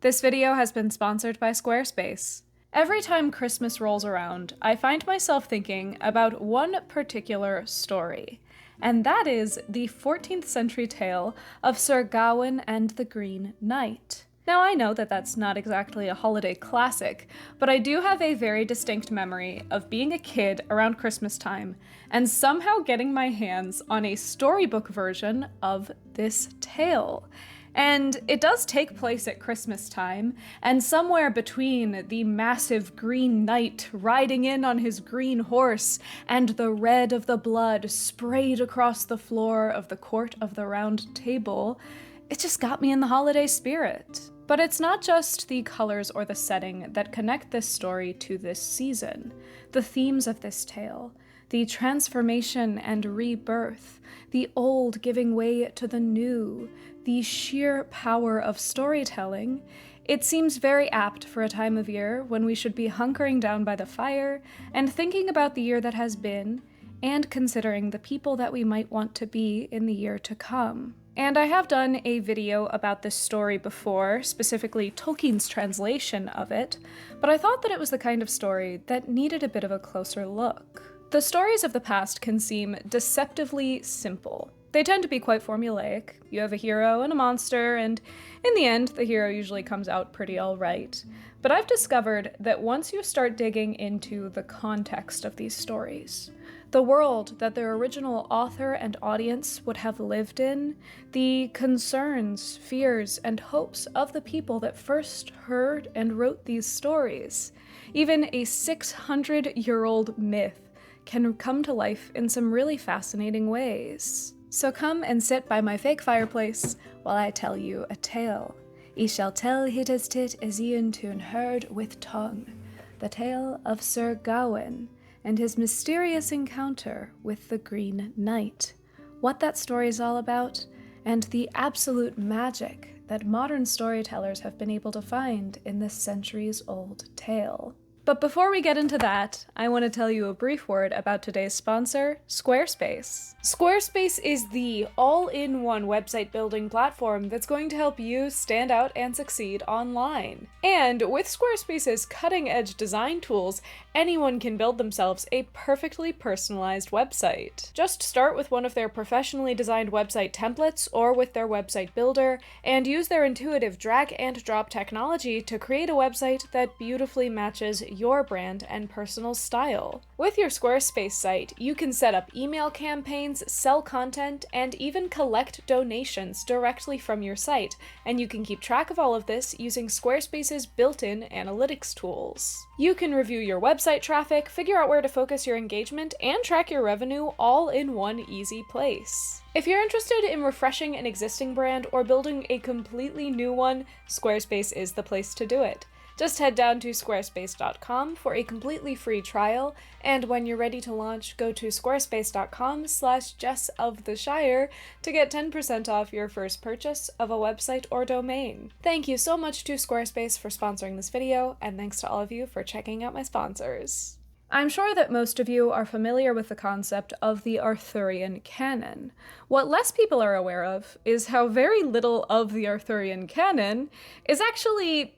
This video has been sponsored by Squarespace. Every time Christmas rolls around, I find myself thinking about one particular story, and that is the 14th century tale of Sir Gawain and the Green Knight. Now I know that that's not exactly a holiday classic, but I do have a very distinct memory of being a kid around Christmas time and somehow getting my hands on a storybook version of this tale. And it does take place at Christmas time, and somewhere between the massive Green Knight riding in on his green horse and the red of the blood sprayed across the floor of the Court of the Round Table, it just got me in the holiday spirit. But it's not just the colors or the setting that connect this story to this season. The themes of this tale, the transformation and rebirth, the old giving way to the new, the sheer power of storytelling, it seems very apt for a time of year when we should be hunkering down by the fire and thinking about the year that has been, and considering the people that we might want to be in the year to come. And I have done a video about this story before, specifically Tolkien's translation of it, but I thought that it was the kind of story that needed a bit of a closer look. The stories of the past can seem deceptively simple. They tend to be quite formulaic. You have a hero and a monster, and in the end, the hero usually comes out pretty alright. But I've discovered that once you start digging into the context of these stories, the world that their original author and audience would have lived in, the concerns, fears, and hopes of the people that first heard and wrote these stories, even a 600-year-old myth can come to life in some really fascinating ways. So come and sit by my fake fireplace while I tell you a tale. Ye shall tell it as tit as e'en tune heard with tongue, the tale of Sir Gawain and his mysterious encounter with the Green Knight, what that story is all about, and the absolute magic that modern storytellers have been able to find in this centuries-old tale. But before we get into that, I want to tell you a brief word about today's sponsor, Squarespace. Squarespace is the all-in-one website building platform that's going to help you stand out and succeed online. And with Squarespace's cutting-edge design tools, anyone can build themselves a perfectly personalized website. Just start with one of their professionally designed website templates or with their website builder, and use their intuitive drag and drop technology to create a website that beautifully matches your brand and personal style. With your Squarespace site, you can set up email campaigns, sell content, and even collect donations directly from your site, and you can keep track of all of this using Squarespace's built-in analytics tools. You can review your website traffic, figure out where to focus your engagement, and track your revenue all in one easy place. If you're interested in refreshing an existing brand or building a completely new one, Squarespace is the place to do it. Just head down to squarespace.com for a completely free trial, and when you're ready to launch, go to squarespace.com/JessofTheShire to get 10% off your first purchase of a website or domain. Thank you so much to Squarespace for sponsoring this video, and thanks to all of you for checking out my sponsors. I'm sure that most of you are familiar with the concept of the Arthurian canon. What less people are aware of is how very little of the Arthurian canon is actually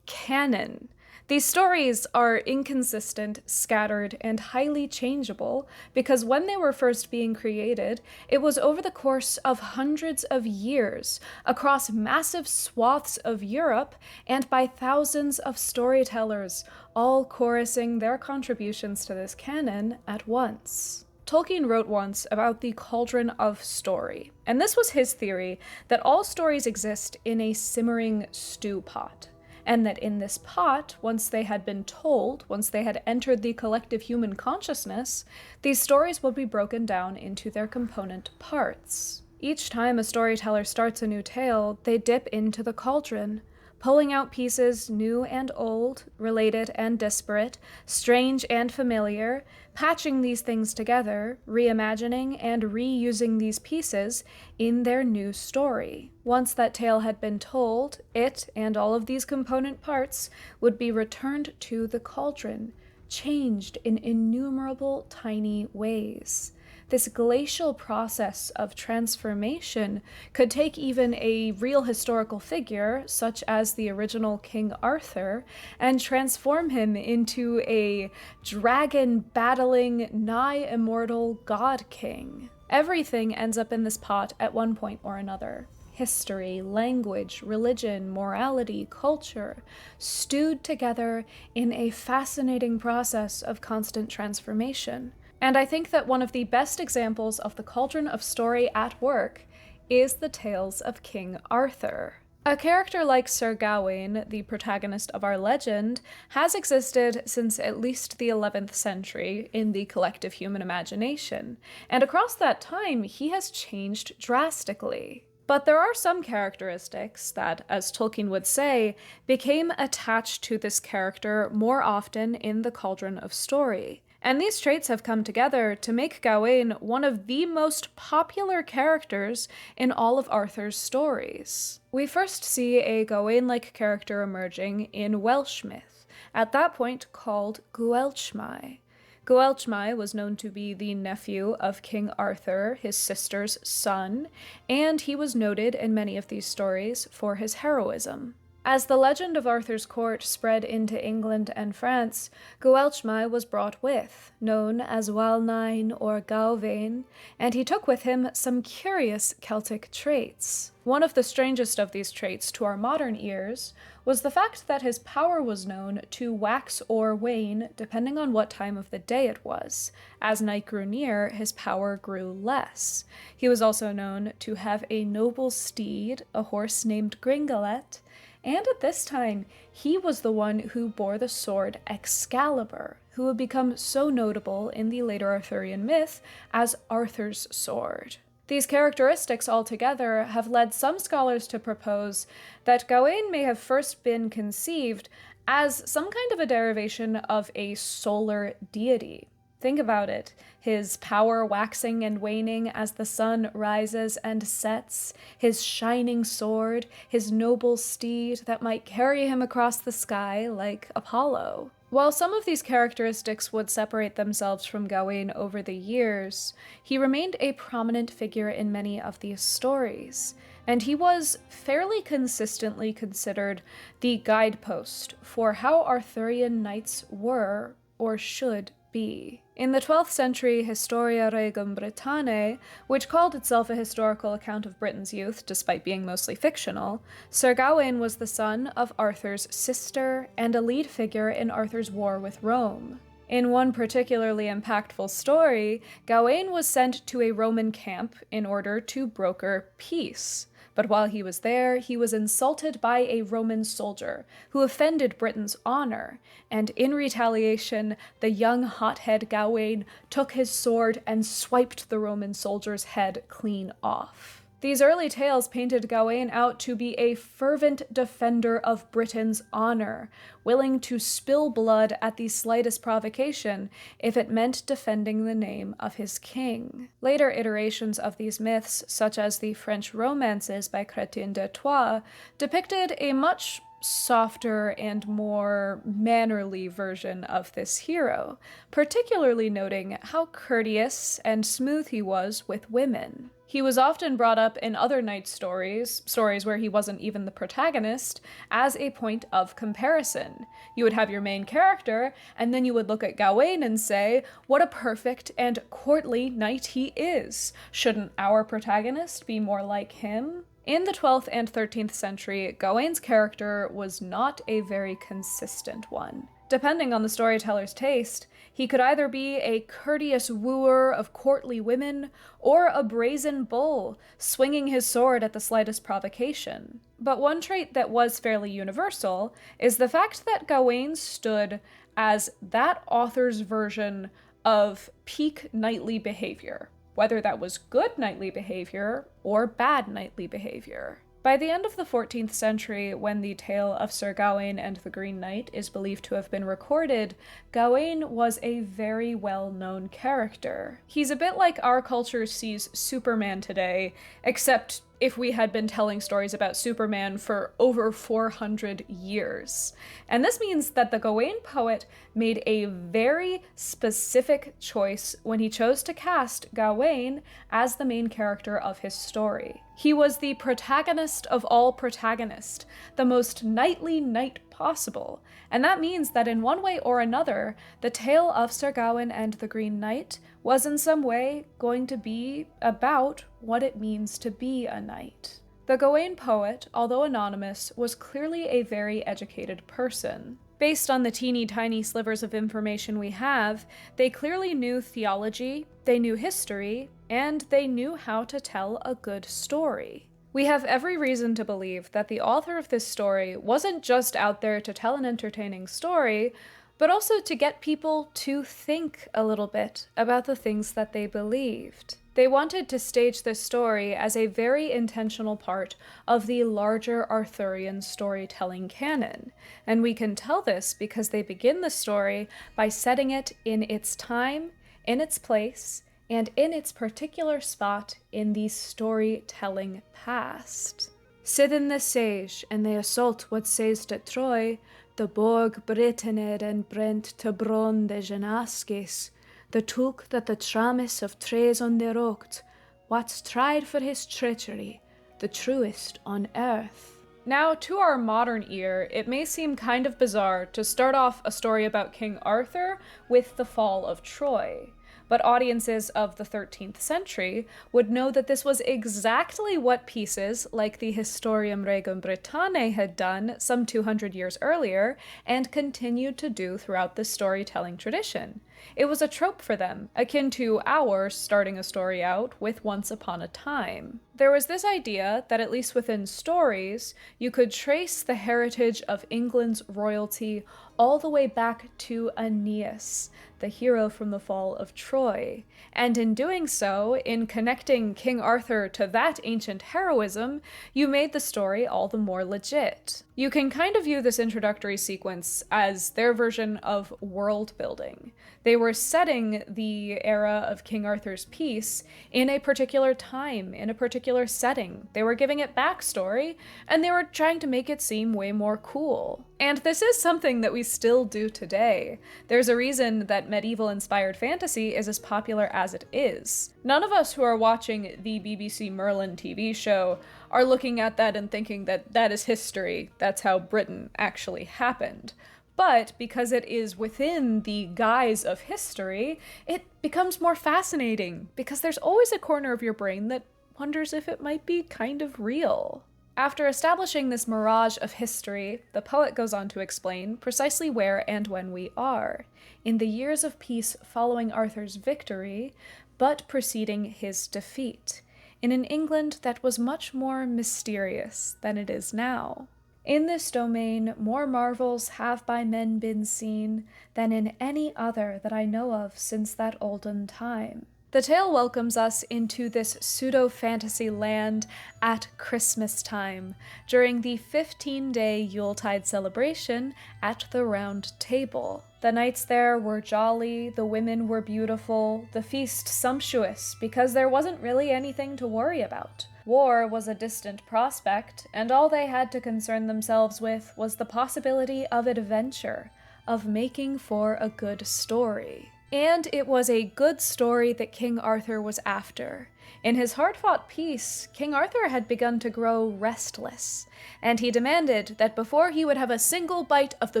canon. These stories are inconsistent, scattered, and highly changeable because when they were first being created, it was over the course of hundreds of years, across massive swaths of Europe, and by thousands of storytellers, all chorusing their contributions to this canon at once. Tolkien wrote once about the cauldron of story, and this was his theory that all stories exist in a simmering stew pot, and that in this pot, once they had been told, once they had entered the collective human consciousness, these stories would be broken down into their component parts. Each time a storyteller starts a new tale, they dip into the cauldron, pulling out pieces new and old, related and disparate, strange and familiar, patching these things together, reimagining and reusing these pieces in their new story. Once that tale had been told, it and all of these component parts would be returned to the cauldron, changed in innumerable tiny ways. This glacial process of transformation could take even a real historical figure, such as the original King Arthur, and transform him into a dragon-battling, nigh-immortal god king. Everything ends up in this pot at one point or another. History, language, religion, morality, culture, stewed together in a fascinating process of constant transformation. And I think that one of the best examples of the cauldron of story at work is the tales of King Arthur. A character like Sir Gawain, the protagonist of our legend, has existed since at least the 11th century in the collective human imagination, and across that time he has changed drastically. But there are some characteristics that, as Tolkien would say, became attached to this character more often in the Cauldron of Story. And these traits have come together to make Gawain one of the most popular characters in all of Arthur's stories. We first see a Gawain-like character emerging in Welsh myth, at that point called Gwalchmai. Gwalchmai was known to be the nephew of King Arthur, his sister's son, and he was noted in many of these stories for his heroism. As the legend of Arthur's court spread into England and France, Gwalchmai was brought with, known as Walnain or Gawain, and he took with him some curious Celtic traits. One of the strangest of these traits to our modern ears was the fact that his power was known to wax or wane depending on what time of the day it was. As night grew near, his power grew less. He was also known to have a noble steed, a horse named Gringalet, and at this time, he was the one who bore the sword Excalibur, who would become so notable in the later Arthurian myth as Arthur's sword. These characteristics altogether have led some scholars to propose that Gawain may have first been conceived as some kind of a derivation of a solar deity. Think about it. His power waxing and waning as the sun rises and sets, his shining sword, his noble steed that might carry him across the sky like Apollo. While some of these characteristics would separate themselves from Gawain over the years, he remained a prominent figure in many of these stories, and he was fairly consistently considered the guidepost for how Arthurian knights were or should be. In the 12th century Historia Regum Britanniae, which called itself a historical account of Britain's youth despite being mostly fictional, Sir Gawain was the son of Arthur's sister and a lead figure in Arthur's war with Rome. In one particularly impactful story, Gawain was sent to a Roman camp in order to broker peace. But while he was there, he was insulted by a Roman soldier who offended Britain's honor, and in retaliation, the young hothead Gawain took his sword and swiped the Roman soldier's head clean off. These early tales painted Gawain out to be a fervent defender of Britain's honor, willing to spill blood at the slightest provocation if it meant defending the name of his king. Later iterations of these myths, such as the French romances by Chrétien de Troyes, depicted a much softer and more mannerly version of this hero, particularly noting how courteous and smooth he was with women. He was often brought up in other knight stories where he wasn't even the protagonist, as a point of comparison. You would have your main character, and then you would look at Gawain and say, what a perfect and courtly knight he is. Shouldn't our protagonist be more like him? In the 12th and 13th century, Gawain's character was not a very consistent one. Depending on the storyteller's taste, he could either be a courteous wooer of courtly women, or a brazen bull, swinging his sword at the slightest provocation. But one trait that was fairly universal is the fact that Gawain stood as that author's version of peak knightly behavior, whether that was good knightly behavior or bad knightly behavior. By the end of the 14th century, when the tale of Sir Gawain and the Green Knight is believed to have been recorded, Gawain was a very well-known character. He's a bit like our culture sees Superman today, except if we had been telling stories about Superman for over 400 years. And this means that the Gawain poet made a very specific choice when he chose to cast Gawain as the main character of his story. He was the protagonist of all protagonists, the most knightly knight possible, and that means that in one way or another, the tale of Sir Gawain and the Green Knight was in some way going to be about what it means to be a knight. The Gawain poet, although anonymous, was clearly a very educated person. Based on the teeny tiny slivers of information we have, they clearly knew theology, they knew history, and they knew how to tell a good story. We have every reason to believe that the author of this story wasn't just out there to tell an entertaining story, but also to get people to think a little bit about the things that they believed. They wanted to stage this story as a very intentional part of the larger Arthurian storytelling canon, and we can tell this because they begin the story by setting it in its time, in its place, and in its particular spot in the storytelling past. Sithen the sage and the assault what says to Troy, the borg Britaned and brent to bron de Genaskis, the took that the tramis of Tres on the rocked, what's tried for his treachery, the truest on earth. Now, to our modern ear, it may seem kind of bizarre to start off a story about King Arthur with the fall of Troy. But audiences of the 13th century would know that this was exactly what pieces like the Historiam Regum Britanniae had done some 200 years earlier and continued to do throughout the storytelling tradition. It was a trope for them, akin to ours starting a story out with Once Upon a Time. There was this idea that, at least within stories, you could trace the heritage of England's royalty all the way back to Aeneas, the hero from the fall of Troy. And in doing so, in connecting King Arthur to that ancient heroism, you made the story all the more legit. You can kind of view this introductory sequence as their version of world building. They were setting the era of King Arthur's peace in a particular time, in a particular setting. They were giving it backstory, and they were trying to make it seem way more cool. And this is something that we still do today. There's a reason that medieval-inspired fantasy is as popular as it is. None of us who are watching the BBC Merlin TV show are looking at that and thinking that that is history, that's how Britain actually happened. But because it is within the guise of history, it becomes more fascinating, because there's always a corner of your brain that wonders if it might be kind of real. After establishing this mirage of history, the poet goes on to explain precisely where and when we are, in the years of peace following Arthur's victory, but preceding his defeat, in an England that was much more mysterious than it is now. In this domain, more marvels have by men been seen than in any other that I know of since that olden time. The tale welcomes us into this pseudo-fantasy land at Christmas time, during the 15-day Yuletide celebration at the Round Table. The nights there were jolly, the women were beautiful, the feast sumptuous, because there wasn't really anything to worry about. War was a distant prospect, and all they had to concern themselves with was the possibility of adventure, of making for a good story. And it was a good story that King Arthur was after. In his hard-fought peace, King Arthur had begun to grow restless, and he demanded that before he would have a single bite of the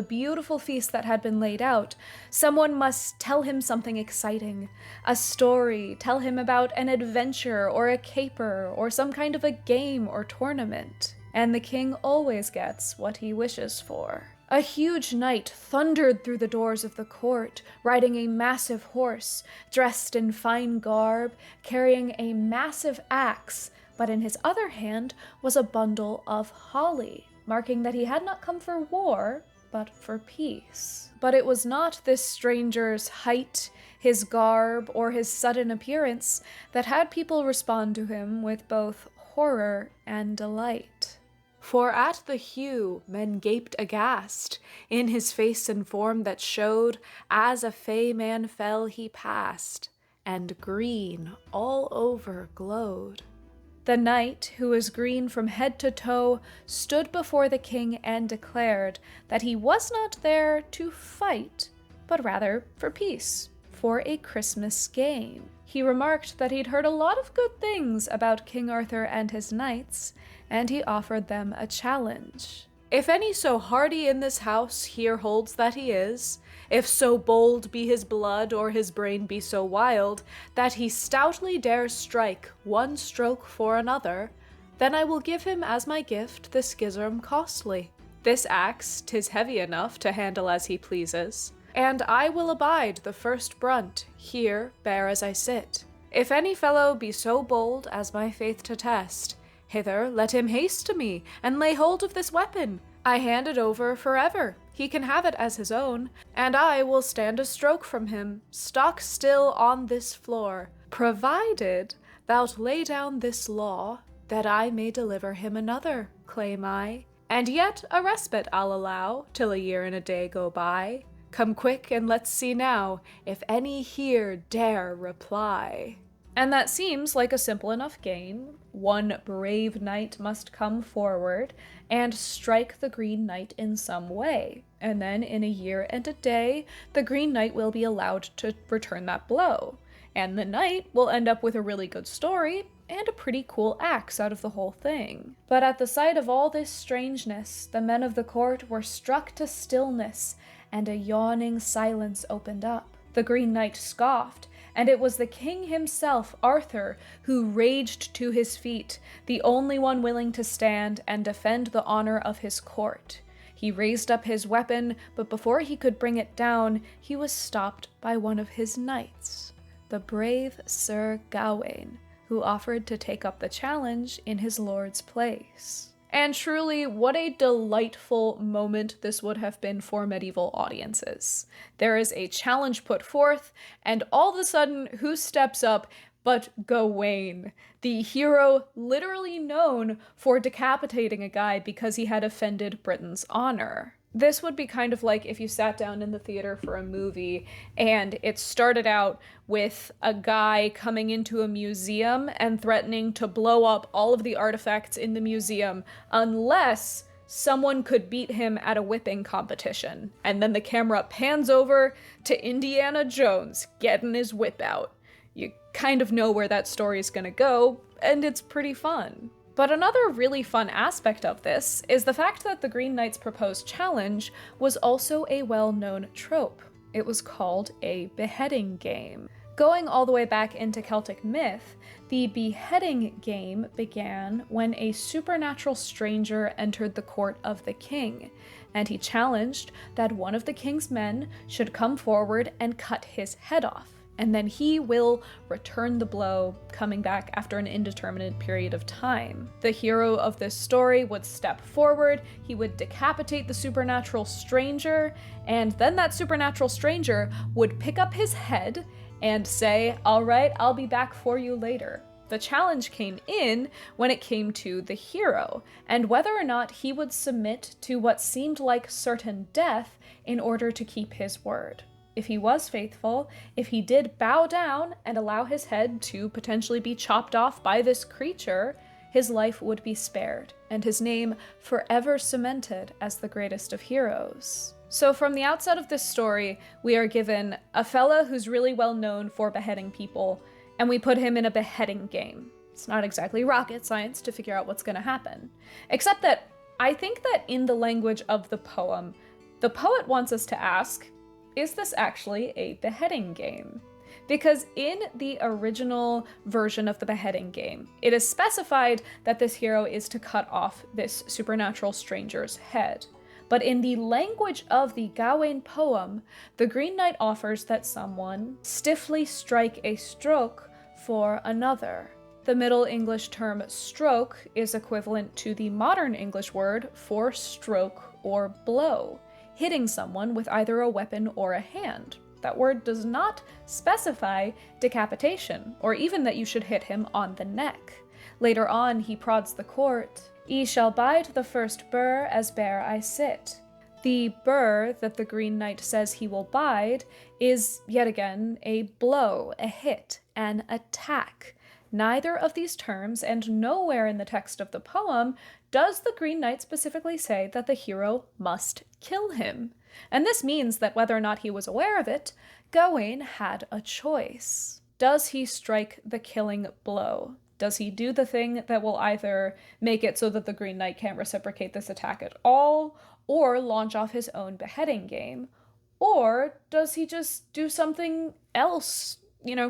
beautiful feast that had been laid out, someone must tell him something exciting, a story, tell him about an adventure or a caper or some kind of a game or tournament. And the king always gets what he wishes for. A huge knight thundered through the doors of the court, riding a massive horse, dressed in fine garb, carrying a massive axe, but in his other hand was a bundle of holly, marking that he had not come for war, but for peace. But it was not this stranger's height, his garb, or his sudden appearance that had people respond to him with both horror and delight. For at the hue men gaped aghast, in his face and form that showed, as a fey man fell he passed, and green all over glowed. The knight, who was green from head to toe, stood before the king and declared that he was not there to fight, but rather for peace, for a Christmas game. He remarked that he'd heard a lot of good things about King Arthur and his knights, and he offered them a challenge. If any so hardy in this house here holds that he is, if so bold be his blood or his brain be so wild, that he stoutly dares strike one stroke for another, then I will give him as my gift the schism costly. This axe 'tis heavy enough to handle as he pleases, and I will abide the first brunt, here bare as I sit. If any fellow be so bold as my faith to test, hither let him haste to me, and lay hold of this weapon. I hand it over forever, he can have it as his own, and I will stand a stroke from him, stock still on this floor, provided thou'lt lay down this law, that I may deliver him another, claim I, and yet a respite I'll allow, till a year and a day go by. Come quick, and let's see now, if any here dare reply. And that seems like a simple enough game. One brave knight must come forward and strike the Green Knight in some way, and then in a year and a day, the Green Knight will be allowed to return that blow, and the knight will end up with a really good story and a pretty cool axe out of the whole thing. But at the sight of all this strangeness, the men of the court were struck to stillness, and a yawning silence opened up. The Green Knight scoffed, and it was the king himself, Arthur, who raged to his feet, the only one willing to stand and defend the honor of his court. He raised up his weapon, but before he could bring it down, he was stopped by one of his knights, the brave Sir Gawain, who offered to take up the challenge in his lord's place. And truly, what a delightful moment this would have been for medieval audiences. There is a challenge put forth, and all of a sudden, who steps up but Gawain, the hero literally known for decapitating a guy because he had offended Britain's honor. This would be kind of like if you sat down in the theater for a movie and it started out with a guy coming into a museum and threatening to blow up all of the artifacts in the museum unless someone could beat him at a whipping competition. And then the camera pans over to Indiana Jones getting his whip out. You kind of know where that story is gonna go, and it's pretty fun. But another really fun aspect of this is the fact that the Green Knight's proposed challenge was also a well-known trope. It was called a beheading game. Going all the way back into Celtic myth, the beheading game began when a supernatural stranger entered the court of the king, and he challenged that one of the king's men should come forward and cut his head off, and then he will return the blow, coming back after an indeterminate period of time. The hero of this story would step forward, he would decapitate the supernatural stranger, and then that supernatural stranger would pick up his head and say, "All right, I'll be back for you later." The challenge came in when it came to the hero, and whether or not he would submit to what seemed like certain death in order to keep his word. If he was faithful, if he did bow down and allow his head to potentially be chopped off by this creature, his life would be spared, and his name forever cemented as the greatest of heroes. So from the outset of this story, we are given a fella who's really well known for beheading people, and we put him in a beheading game. It's not exactly rocket science to figure out what's going to happen. Except that I think that in the language of the poem wants us to ask, is this actually a beheading game? Because in the original version of the beheading game, it is specified that this hero is to cut off this supernatural stranger's head. But in the language of the Gawain poem, the Green Knight offers that someone stiffly strike a stroke for another. The Middle English term stroke is equivalent to the modern English word for stroke or blow, hitting someone with either a weapon or a hand. That word does not specify decapitation, or even that you should hit him on the neck. Later on, he prods the court, "Ye shall bide the first burr as bare I sit." The burr that the Green Knight says he will bide is, yet again, a blow, a hit, an attack. neither of these terms, and nowhere in the text of the poem, does the Green Knight specifically say that the hero must kill him. And this means that whether or not he was aware of it, Gawain had a choice. Does he strike the killing blow? Does he do the thing that will either make it so that the Green Knight can't reciprocate this attack at all, or launch off his own beheading game? Or does he just do something else?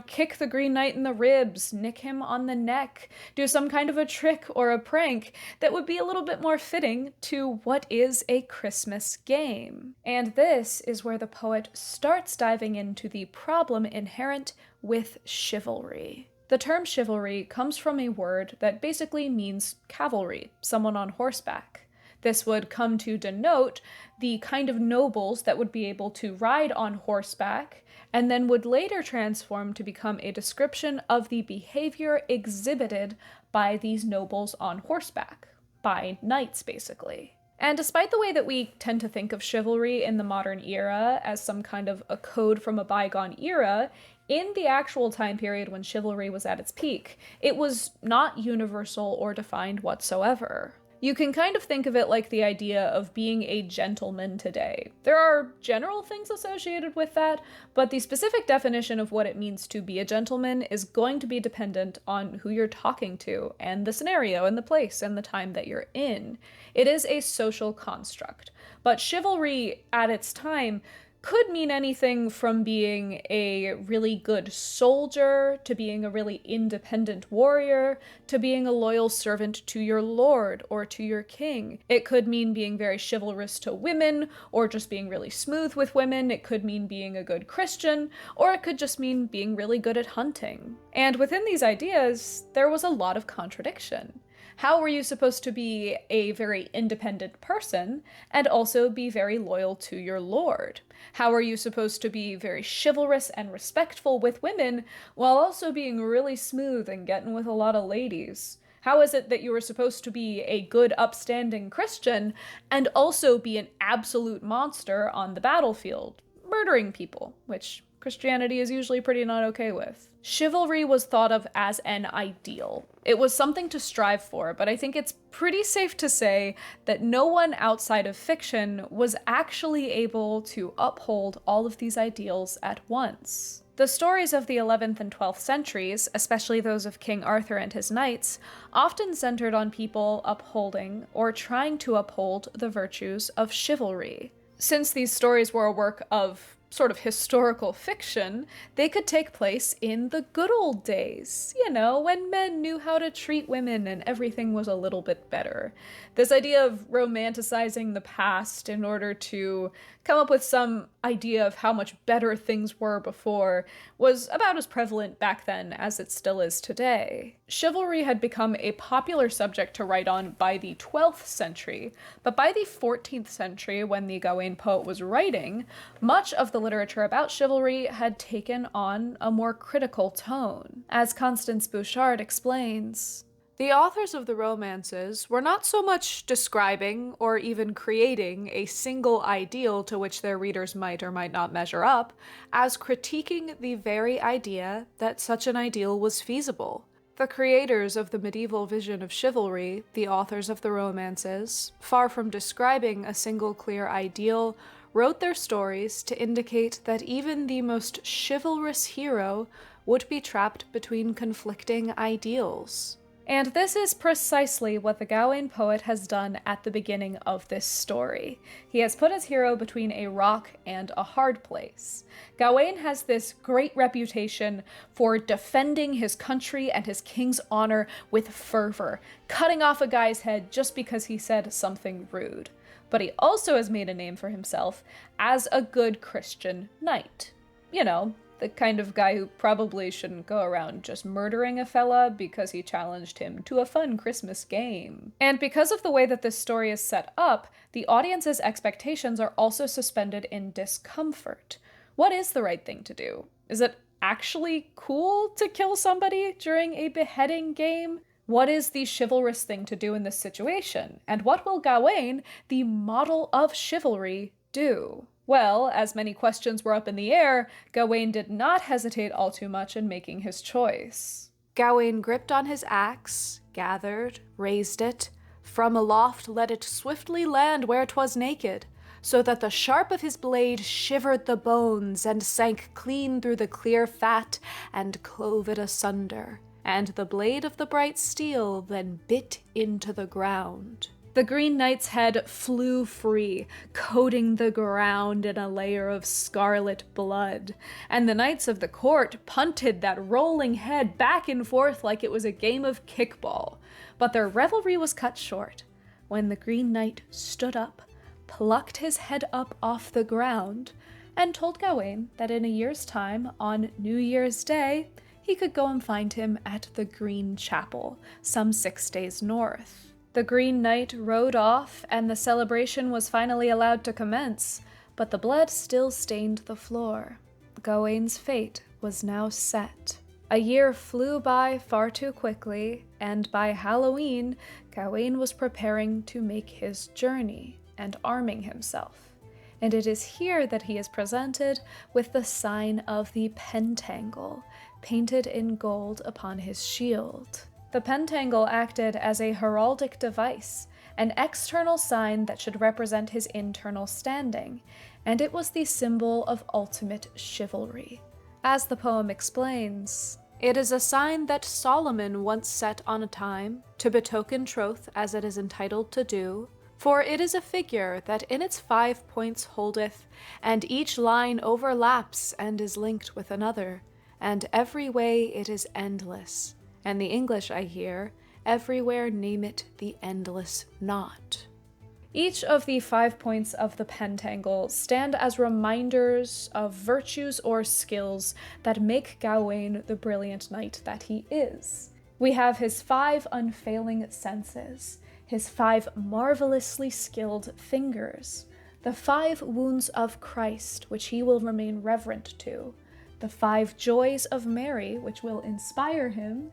Kick the Green Knight in the ribs, nick him on the neck, do some kind of a trick or a prank that would be a little bit more fitting to what is a Christmas game. And this is where the poet starts diving into the problem inherent with chivalry. The term chivalry comes from a word that basically means cavalry, someone on horseback. This would come to denote the kind of nobles that would be able to ride on horseback, and then would later transform to become a description of the behavior exhibited by these nobles on horseback, by knights basically. And despite the way that we tend to think of chivalry in the modern era as some kind of a code from a bygone era, in the actual time period when chivalry was at its peak, it was not universal or defined whatsoever. You can kind of think of it like the idea of being a gentleman today. There are general things associated with that, but the specific definition of what it means to be a gentleman is going to be dependent on who you're talking to, and the scenario, and the place, and the time that you're in. It is a social construct. But chivalry at its time could mean anything from being a really good soldier, to being a really independent warrior, to being a loyal servant to your lord or to your king. It could mean being very chivalrous to women, or just being really smooth with women. It could mean being a good Christian, or it could just mean being really good at hunting. And within these ideas, there was a lot of contradiction. How were you supposed to be a very independent person and also be very loyal to your lord? How are you supposed to be very chivalrous and respectful with women while also being really smooth and getting with a lot of ladies? How is it that you were supposed to be a good, upstanding Christian and also be an absolute monster on the battlefield, murdering people, which Christianity is usually pretty not okay with? Chivalry was thought of as an ideal. It was something to strive for, but I think it's pretty safe to say that no one outside of fiction was actually able to uphold all of these ideals at once. The stories of the 11th and 12th centuries, especially those of King Arthur and his knights, often centered on people upholding or trying to uphold the virtues of chivalry. Since these stories were a work of sort of historical fiction, they could take place in the good old days, when men knew how to treat women and everything was a little bit better. This idea of romanticizing the past in order to come up with some idea of how much better things were before was about as prevalent back then as it still is today. Chivalry had become a popular subject to write on by the 12th century, but by the 14th century, when the Gawain poet was writing, much of the literature about chivalry had taken on a more critical tone. As Constance Bouchard explains, the authors of the romances were not so much describing or even creating a single ideal to which their readers might or might not measure up, as critiquing the very idea that such an ideal was feasible. The creators of the medieval vision of chivalry, the authors of the romances, far from describing a single clear ideal, wrote their stories to indicate that even the most chivalrous hero would be trapped between conflicting ideals. And this is precisely what the Gawain poet has done at the beginning of this story. He has put his hero between a rock and a hard place. Gawain has this great reputation for defending his country and his king's honor with fervor, cutting off a guy's head just because he said something rude. But he also has made a name for himself as a good Christian knight. The kind of guy who probably shouldn't go around just murdering a fella because he challenged him to a fun Christmas game. And because of the way that this story is set up, the audience's expectations are also suspended in discomfort. What is the right thing to do? Is it actually cool to kill somebody during a beheading game? What is the chivalrous thing to do in this situation? And what will Gawain, the model of chivalry, do? Well, as many questions were up in the air, Gawain did not hesitate all too much in making his choice. Gawain gripped on his axe, gathered, raised it, from aloft let it swiftly land where 'twas naked, so that the sharp of his blade shivered the bones and sank clean through the clear fat and clove it asunder, and the blade of the bright steel then bit into the ground. The Green Knight's head flew free, coating the ground in a layer of scarlet blood, and the knights of the court punted that rolling head back and forth like it was a game of kickball. But their revelry was cut short when the Green Knight stood up, plucked his head up off the ground, and told Gawain that in a year's time, on New Year's Day, he could go and find him at the Green Chapel, some 6 days north. The Green Knight rode off, and the celebration was finally allowed to commence, but the blood still stained the floor. Gawain's fate was now set. A year flew by far too quickly, and by Halloween, Gawain was preparing to make his journey and arming himself. And it is here that he is presented with the sign of the pentangle, painted in gold upon his shield. The pentangle acted as a heraldic device, an external sign that should represent his internal standing, and it was the symbol of ultimate chivalry. As the poem explains, it is a sign that Solomon once set on a time, to betoken troth as it is entitled to do, for it is a figure that in its 5 points holdeth, and each line overlaps and is linked with another, and every way it is endless. And the English, I hear, everywhere name it the endless knot. Each of the 5 points of the pentangle stand as reminders of virtues or skills that make Gawain the brilliant knight that he is. We have his 5 unfailing senses, his 5 marvelously skilled fingers, the 5 wounds of Christ which he will remain reverent to, the 5 joys of Mary which will inspire him,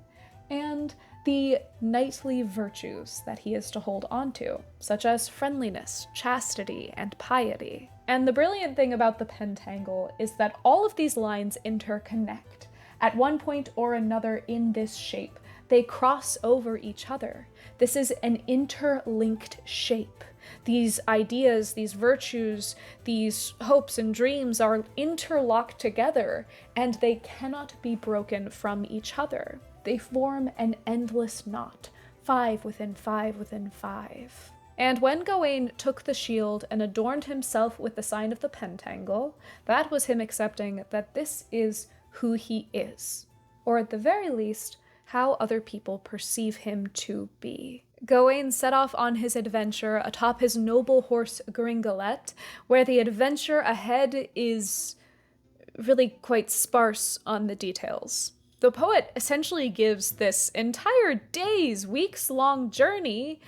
and the knightly virtues that he is to hold on to, such as friendliness, chastity, and piety. And the brilliant thing about the pentangle is that all of these lines interconnect. At one point or another in this shape, they cross over each other. This is an interlinked shape. These ideas, these virtues, these hopes and dreams are interlocked together, and they cannot be broken from each other. They form an endless knot, 5 within 5 within 5. And when Gawain took the shield and adorned himself with the sign of the pentangle, that was him accepting that this is who he is, or at the very least, how other people perceive him to be. Gawain set off on his adventure atop his noble horse Gringolet, where the adventure ahead is really quite sparse on the details. The poet essentially gives this entire day's, weeks-long journey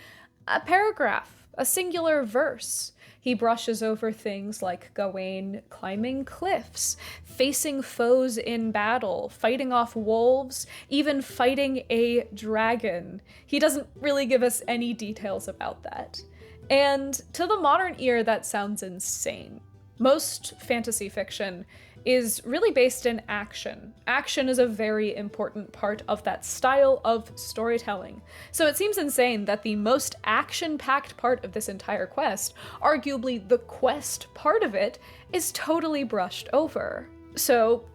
a paragraph, a singular verse. He brushes over things like Gawain climbing cliffs, facing foes in battle, fighting off wolves, even fighting a dragon. He doesn't really give us any details about that. And to the modern ear, that sounds insane. Most fantasy fiction is really based in action. Action is a very important part of that style of storytelling. So it seems insane that the most action-packed part of this entire quest, arguably the quest part of it, is totally brushed over. So,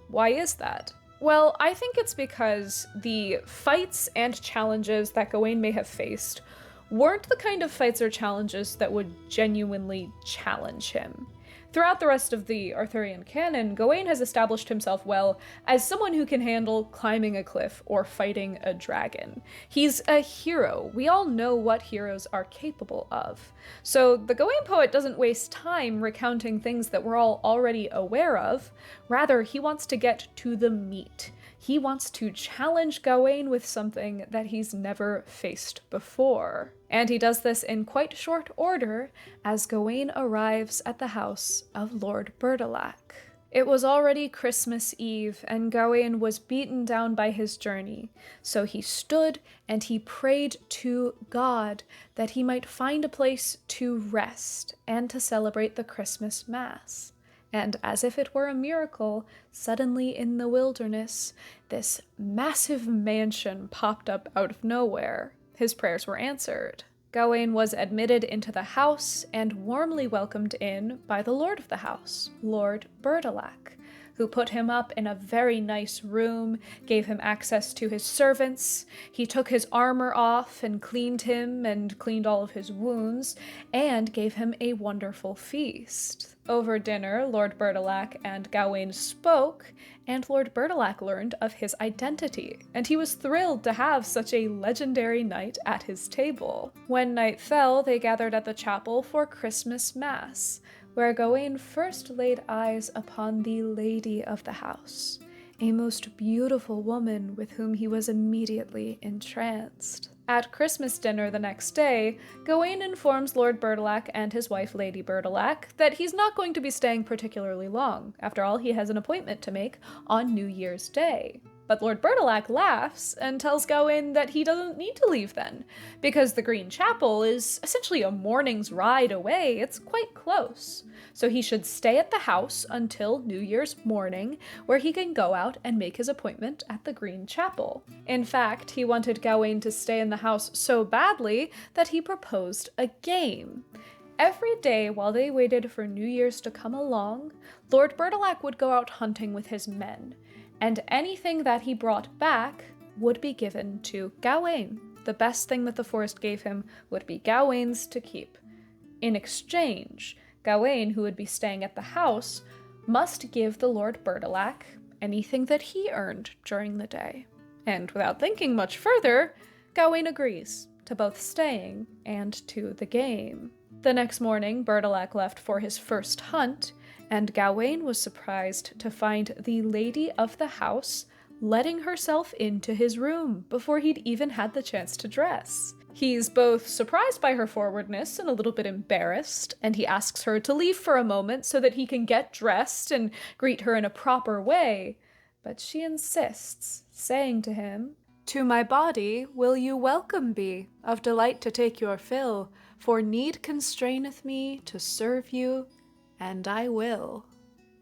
why is that? Well, I think it's because the fights and challenges that Gawain may have faced weren't the kind of fights or challenges that would genuinely challenge him. Throughout the rest of the Arthurian canon, Gawain has established himself well as someone who can handle climbing a cliff or fighting a dragon. He's a hero. We all know what heroes are capable of. So the Gawain poet doesn't waste time recounting things that we're all already aware of. Rather, he wants to get to the meat. He wants to challenge Gawain with something that he's never faced before. And he does this in quite short order as Gawain arrives at the house of Lord Bertilak. It was already Christmas Eve, and Gawain was beaten down by his journey, so he stood and he prayed to God that he might find a place to rest and to celebrate the Christmas Mass. And as if it were a miracle, suddenly in the wilderness, this massive mansion popped up out of nowhere. His prayers were answered. Gawain was admitted into the house and warmly welcomed in by the lord of the house, Lord Bertilak, who put him up in a very nice room, gave him access to his servants. He took his armor off and cleaned him and cleaned all of his wounds, and gave him a wonderful feast. Over dinner, Lord Bertilak and Gawain spoke, and Lord Bertilak learned of his identity, and he was thrilled to have such a legendary knight at his table. When night fell, they gathered at the chapel for Christmas Mass, where Gawain first laid eyes upon the lady of the house, a most beautiful woman with whom he was immediately entranced. At Christmas dinner the next day, Gawain informs Lord Bertilak and his wife Lady Bertilak that he's not going to be staying particularly long. After all, he has an appointment to make on New Year's Day. But Lord Bertilak laughs and tells Gawain that he doesn't need to leave then, because the Green Chapel is essentially a morning's ride away. It's quite close. So he should stay at the house until New Year's morning, where he can go out and make his appointment at the Green Chapel. In fact, he wanted Gawain to stay in the house so badly that he proposed a game. Every day while they waited for New Year's to come along, Lord Bertilak would go out hunting with his men, and anything that he brought back would be given to Gawain. The best thing that the forest gave him would be Gawain's to keep. In exchange, Gawain, who would be staying at the house, must give the Lord Bertilak anything that he earned during the day. And without thinking much further, Gawain agrees to both staying and to the game. The next morning, Bertilak left for his first hunt, and Gawain was surprised to find the lady of the house letting herself into his room before he'd even had the chance to dress. He's both surprised by her forwardness and a little bit embarrassed, and he asks her to leave for a moment so that he can get dressed and greet her in a proper way. But she insists, saying to him, "To my body will you welcome be, of delight to take your fill, for need constraineth me to serve you, and I will."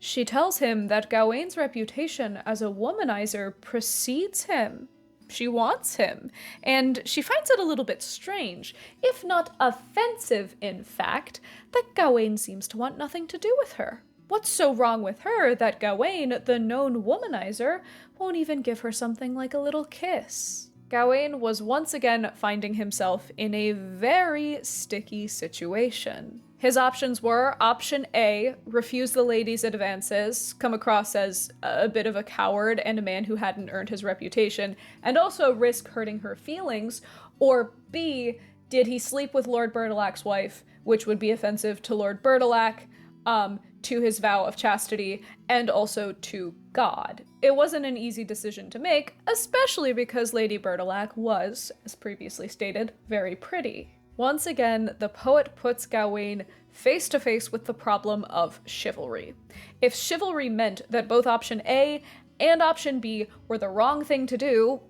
She tells him that Gawain's reputation as a womanizer precedes him. She wants him, and she finds it a little bit strange, if not offensive in fact, that Gawain seems to want nothing to do with her. What's so wrong with her that Gawain, the known womanizer, won't even give her something like a little kiss? Gawain was once again finding himself in a very sticky situation. His options were, option A, refuse the lady's advances, come across as a bit of a coward and a man who hadn't earned his reputation, and also risk hurting her feelings, or B, did he sleep with Lord Bertilak's wife, which would be offensive to Lord Bertilak, to his vow of chastity, and also to God. It wasn't an easy decision to make, especially because Lady Bertilak was, as previously stated, very pretty. Once again, the poet puts Gawain face to face with the problem of chivalry. If chivalry meant that both option A and option B were the wrong thing to do,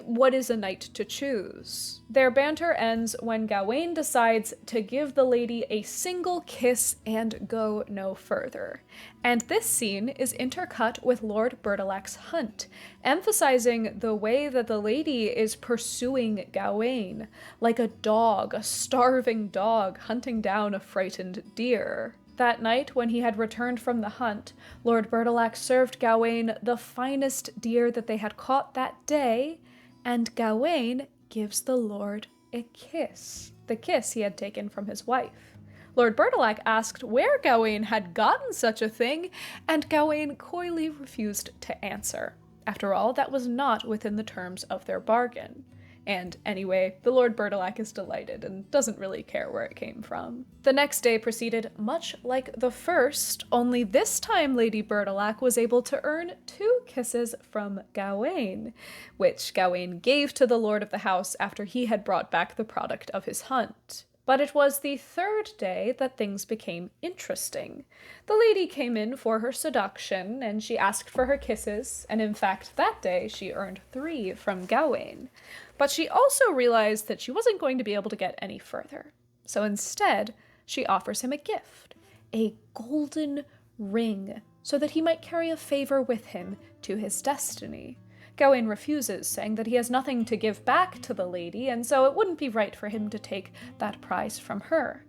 what is a knight to choose? Their banter ends when Gawain decides to give the lady a single kiss and go no further. And this scene is intercut with Lord Bertilak's hunt, emphasizing the way that the lady is pursuing Gawain, like a dog, a starving dog hunting down a frightened deer. That night, when he had returned from the hunt, Lord Bertilak served Gawain the finest deer that they had caught that day, and Gawain gives the lord a kiss, the kiss he had taken from his wife. Lord Bertilak asked where Gawain had gotten such a thing, and Gawain coyly refused to answer. After all, that was not within the terms of their bargain. And anyway, the Lord Bertilak is delighted and doesn't really care where it came from. The next day proceeded much like the first, only this time Lady Bertilak was able to earn 2 kisses from Gawain, which Gawain gave to the lord of the house after he had brought back the product of his hunt. But it was the 3rd day that things became interesting. The lady came in for her seduction, and she asked for her kisses, and in fact that day she earned 3 from Gawain. But she also realized that she wasn't going to be able to get any further. So instead, she offers him a gift, a golden ring, so that he might carry a favor with him to his destiny. Gawain refuses, saying that he has nothing to give back to the lady, and so it wouldn't be right for him to take that prize from her.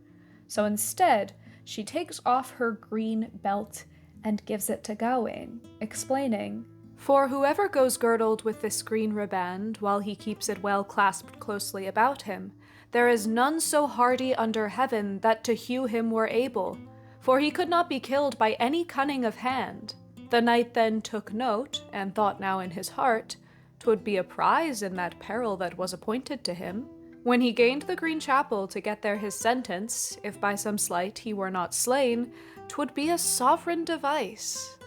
So instead, she takes off her green belt and gives it to Gawain, explaining, "For whoever goes girdled with this green riband, while he keeps it well clasped closely about him, there is none so hardy under heaven that to hew him were able, for he could not be killed by any cunning of hand. The knight then took note, and thought now in his heart, 'twould be a prize in that peril that was appointed to him. When he gained the green chapel to get there his sentence, if by some slight he were not slain, 'twould be a sovereign device."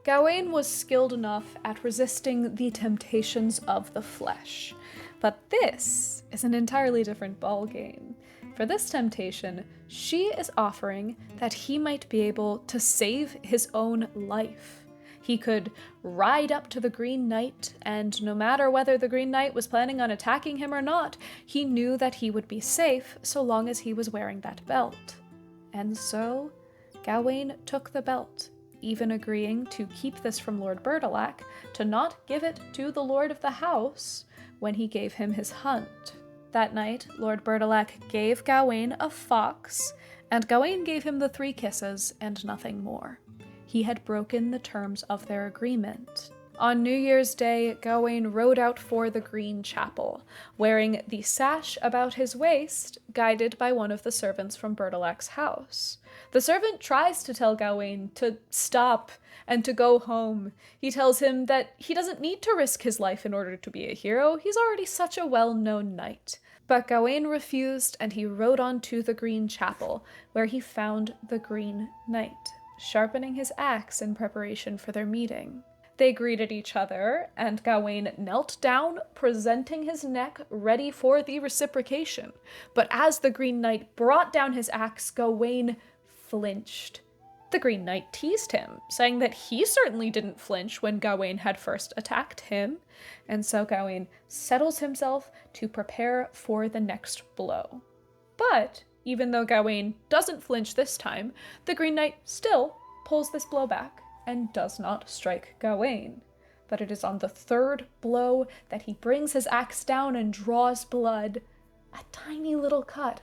Gawain was skilled enough at resisting the temptations of the flesh. But this is an entirely different ballgame. For this temptation, she is offering that he might be able to save his own life. He could ride up to the Green Knight, and no matter whether the Green Knight was planning on attacking him or not, he knew that he would be safe so long as he was wearing that belt. And so, Gawain took the belt, even agreeing to keep this from Lord Bertilak, to not give it to the lord of the house when he gave him his hunt. That night, Lord Bertilak gave Gawain a fox, and Gawain gave him the 3 kisses and nothing more. He had broken the terms of their agreement. On New Year's Day, Gawain rode out for the Green Chapel, wearing the sash about his waist, guided by one of the servants from Bertilak's house. The servant tries to tell Gawain to stop and to go home. He tells him that he doesn't need to risk his life in order to be a hero. He's already such a well-known knight. But Gawain refused, and he rode on to the Green Chapel, where he found the Green Knight, sharpening his axe in preparation for their meeting. They greeted each other, and Gawain knelt down, presenting his neck ready for the reciprocation. But as the Green Knight brought down his axe, Gawain flinched. The Green Knight teased him, saying that he certainly didn't flinch when Gawain had first attacked him, and so Gawain settles himself to prepare for the next blow. But even though Gawain doesn't flinch this time, the Green Knight still pulls this blow back and does not strike Gawain. But it is on the 3rd blow that he brings his axe down and draws blood, a tiny little cut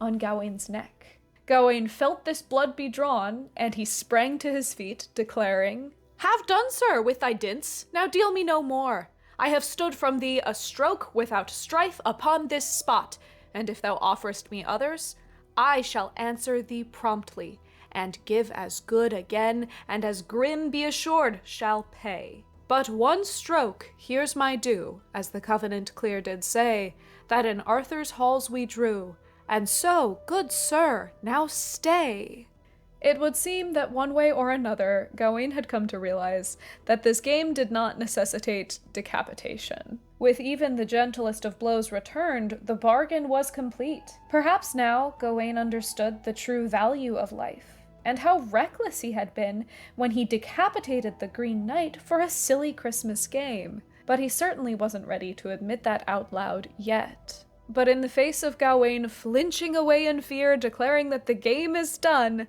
on Gawain's neck. Gawain felt this blood be drawn, and he sprang to his feet, declaring, "Have done, sir, with thy dints. Now deal me no more. I have stood from thee a stroke without strife upon this spot, and if thou offerest me others, I shall answer thee promptly, and give as good again, and as grim, be assured, shall pay. But one stroke, here's my due, as the covenant clear did say, that in Arthur's halls we drew, and so, good sir, now stay." It would seem that one way or another, Gawain had come to realize that this game did not necessitate decapitation. With even the gentlest of blows returned, the bargain was complete. Perhaps now Gawain understood the true value of life, and how reckless he had been when he decapitated the Green Knight for a silly Christmas game. But he certainly wasn't ready to admit that out loud yet. But in the face of Gawain flinching away in fear, declaring that the game is done,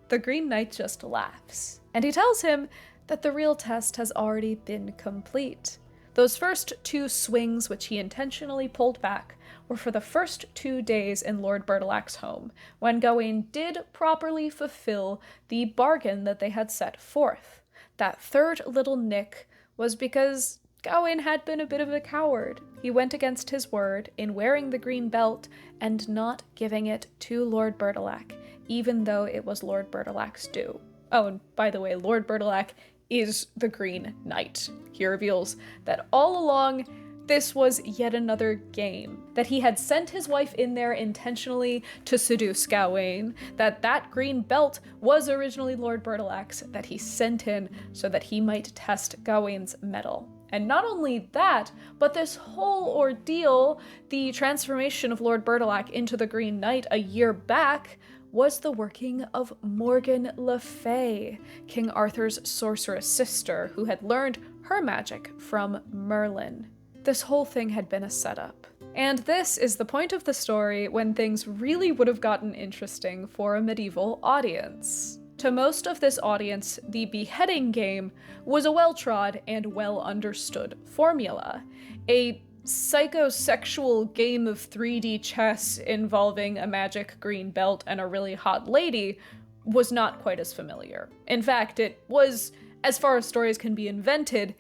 the Green Knight just laughs. And he tells him that the real test has already been complete. Those first 2 swings which he intentionally pulled back were for the first 2 days in Lord Bertilak's home, when Gawain did properly fulfill the bargain that they had set forth. That 3rd little nick was because Gawain had been a bit of a coward. He went against his word in wearing the green belt and not giving it to Lord Bertilak, even though it was Lord Bertilak's due. Oh, and by the way, Lord Bertilak is the Green Knight. He reveals that all along, this was yet another game, that he had sent his wife in there intentionally to seduce Gawain, that that green belt was originally Lord Bertilak's, that he sent in so that he might test Gawain's mettle. And not only that, but this whole ordeal, the transformation of Lord Bertilak into the Green Knight a year back, was the working of Morgan Le Fay, King Arthur's sorceress sister, who had learned her magic from Merlin. This whole thing had been a setup. And this is the point of the story when things really would have gotten interesting for a medieval audience. To most of this audience, the beheading game was a well-trod and well-understood formula. A psychosexual game of 3D chess involving a magic green belt and a really hot lady was not quite as familiar. In fact, it was, as far as stories can be invented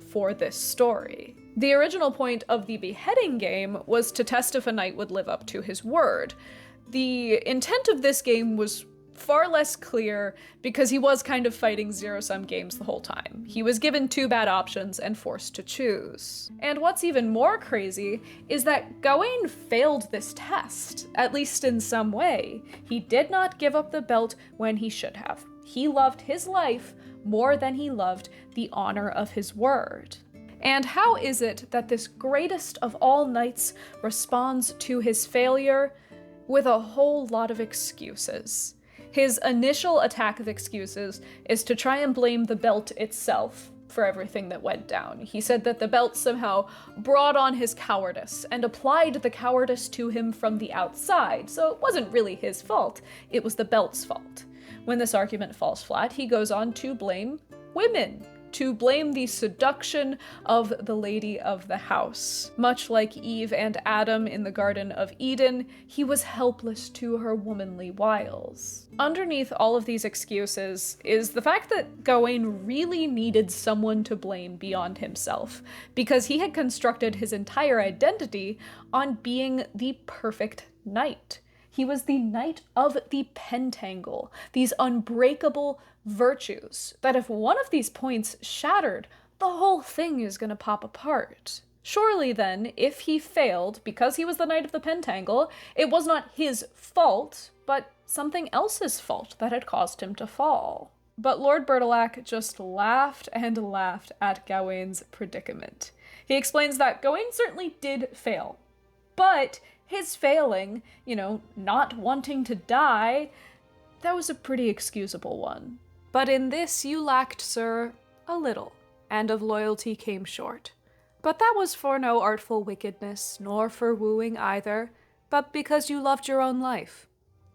for this story. The original point of the beheading game was to test if a knight would live up to his word. The intent of this game was far less clear because he was kind of fighting zero-sum games the whole time. He was given 2 bad options and forced to choose. And what's even more crazy is that Gawain failed this test, at least in some way. He did not give up the belt when he should have. He loved his life more than he loved the honor of his word. And how is it that this greatest of all knights responds to his failure with a whole lot of excuses? His initial attack of excuses is to try and blame the belt itself for everything that went down. He said that the belt somehow brought on his cowardice and applied the cowardice to him from the outside, so it wasn't really his fault, it was the belt's fault. When this argument falls flat, he goes on to blame women, to blame the seduction of the lady of the house. Much like Eve and Adam in the Garden of Eden, he was helpless to her womanly wiles. Underneath all of these excuses is the fact that Gawain really needed someone to blame beyond himself, because he had constructed his entire identity on being the perfect knight. He was the knight of the pentangle, these unbreakable virtues, that if one of these points shattered, the whole thing is gonna pop apart. Surely then, if he failed because he was the knight of the pentangle, it was not his fault, but something else's fault that had caused him to fall. But Lord Bertilak just laughed and laughed at Gawain's predicament. He explains that Gawain certainly did fail, but his failing, not wanting to die, that was a pretty excusable one. But in this you lacked, sir, a little, and of loyalty came short. But that was for no artful wickedness, nor for wooing either, but because you loved your own life.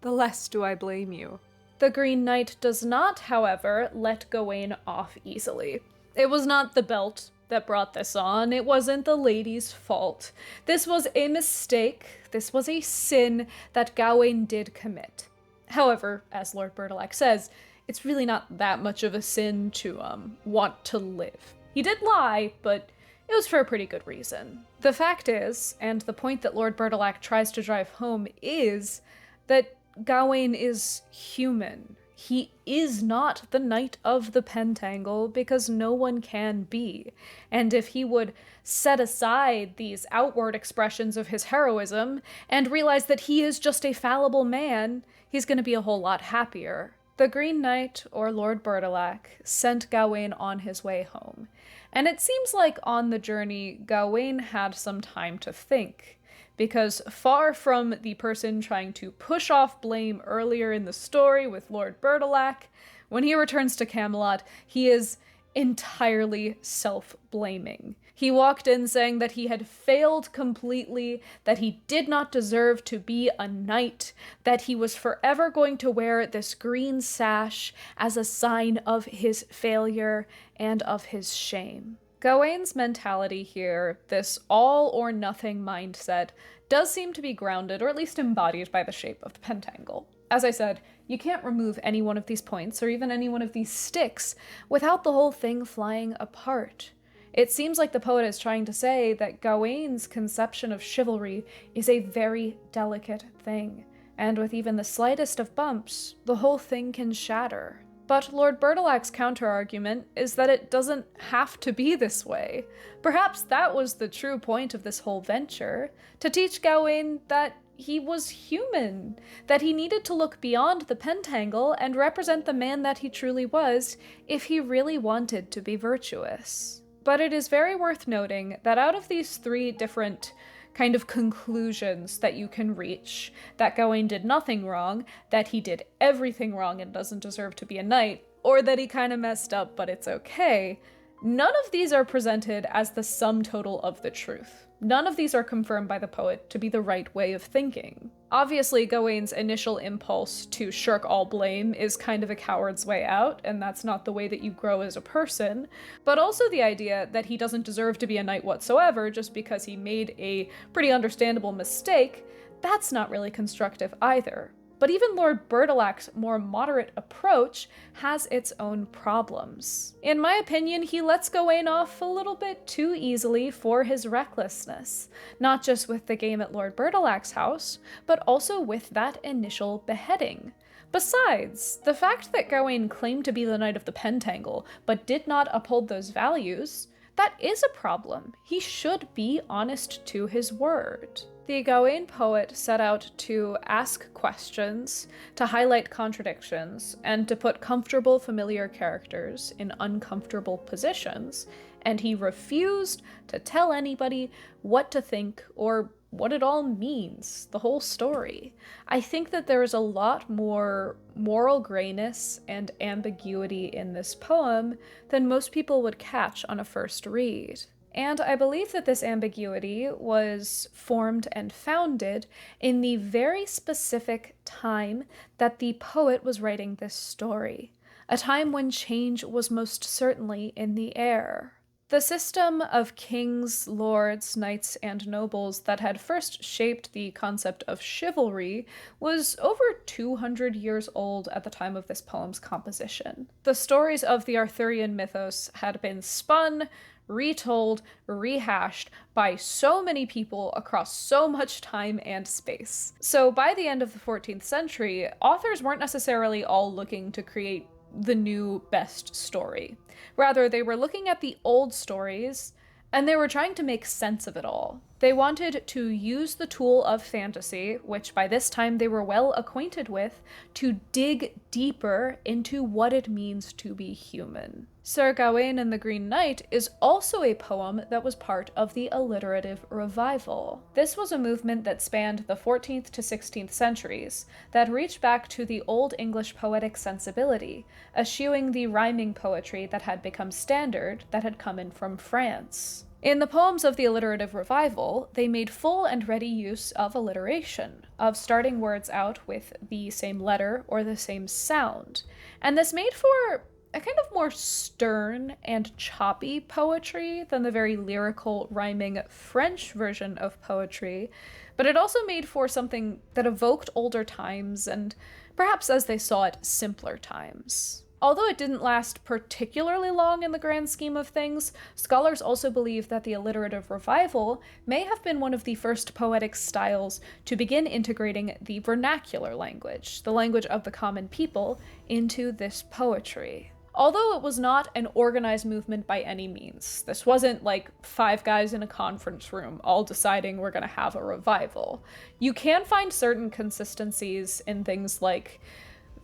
The less do I blame you. The Green Knight does not, however, let Gawain off easily. It was not the belt that brought this on. It wasn't the lady's fault. This was a mistake. This was a sin that Gawain did commit. However, as Lord Bertilak says, it's really not that much of a sin to want to live. He did lie, but it was for a pretty good reason. The fact is, and the point that Lord Bertilak tries to drive home is, that Gawain is human. He is not the knight of the pentangle because no one can be. And if he would set aside these outward expressions of his heroism and realize that he is just a fallible man, he's going to be a whole lot happier. The Green Knight, or Lord Bertilak, sent Gawain on his way home. And it seems like on the journey, Gawain had some time to think. Because far from the person trying to push off blame earlier in the story with Lord Bertilak, when he returns to Camelot, he is entirely self-blaming. He walked in saying that he had failed completely, that he did not deserve to be a knight, that he was forever going to wear this green sash as a sign of his failure and of his shame. Gawain's mentality here, this all-or-nothing mindset, does seem to be grounded, or at least embodied, by the shape of the pentangle. As I said, you can't remove any one of these points, or even any one of these sticks, without the whole thing flying apart. It seems like the poet is trying to say that Gawain's conception of chivalry is a very delicate thing, and with even the slightest of bumps, the whole thing can shatter. But Lord Bertilak's counter-argument is that it doesn't have to be this way. Perhaps that was the true point of this whole venture, to teach Gawain that he was human, that he needed to look beyond the pentangle and represent the man that he truly was if he really wanted to be virtuous. But it is very worth noting that out of these 3 different kind of conclusions that you can reach, that Gawain did nothing wrong, that he did everything wrong and doesn't deserve to be a knight, or that he kind of messed up but it's okay, none of these are presented as the sum total of the truth. None of these are confirmed by the poet to be the right way of thinking. Obviously, Gawain's initial impulse to shirk all blame is kind of a coward's way out, and that's not the way that you grow as a person, but also the idea that he doesn't deserve to be a knight whatsoever just because he made a pretty understandable mistake, that's not really constructive either. But even Lord Bertilak's more moderate approach has its own problems. In my opinion, he lets Gawain off a little bit too easily for his recklessness, not just with the game at Lord Bertilak's house, but also with that initial beheading. Besides, the fact that Gawain claimed to be the Knight of the Pentangle, but did not uphold those values, that is a problem. He should be honest to his word. The Gawain poet set out to ask questions, to highlight contradictions, and to put comfortable, familiar characters in uncomfortable positions, and he refused to tell anybody what to think or what it all means, the whole story. I think that there is a lot more moral grayness and ambiguity in this poem than most people would catch on a first read. And I believe that this ambiguity was formed and founded in the very specific time that the poet was writing this story, a time when change was most certainly in the air. The system of kings, lords, knights, and nobles that had first shaped the concept of chivalry was over 200 years old at the time of this poem's composition. The stories of the Arthurian mythos had been spun, retold, rehashed by so many people across so much time and space. So by the end of the 14th century, authors weren't necessarily all looking to create the new best story. Rather, they were looking at the old stories and they were trying to make sense of it all. They wanted to use the tool of fantasy, which by this time they were well acquainted with, to dig deeper into what it means to be human. Sir Gawain and the Green Knight is also a poem that was part of the alliterative revival. This was a movement that spanned the 14th to 16th centuries, that reached back to the Old English poetic sensibility, eschewing the rhyming poetry that had become standard that had come in from France. In the poems of the alliterative revival, they made full and ready use of alliteration, of starting words out with the same letter or the same sound, and this made for a kind of more stern and choppy poetry than the very lyrical, rhyming French version of poetry, but it also made for something that evoked older times and, perhaps as they saw it, simpler times. Although it didn't last particularly long in the grand scheme of things, scholars also believe that the alliterative revival may have been one of the first poetic styles to begin integrating the vernacular language, the language of the common people, into this poetry. Although it was not an organized movement by any means, this wasn't like 5 guys in a conference room all deciding we're going to have a revival. You can find certain consistencies in things like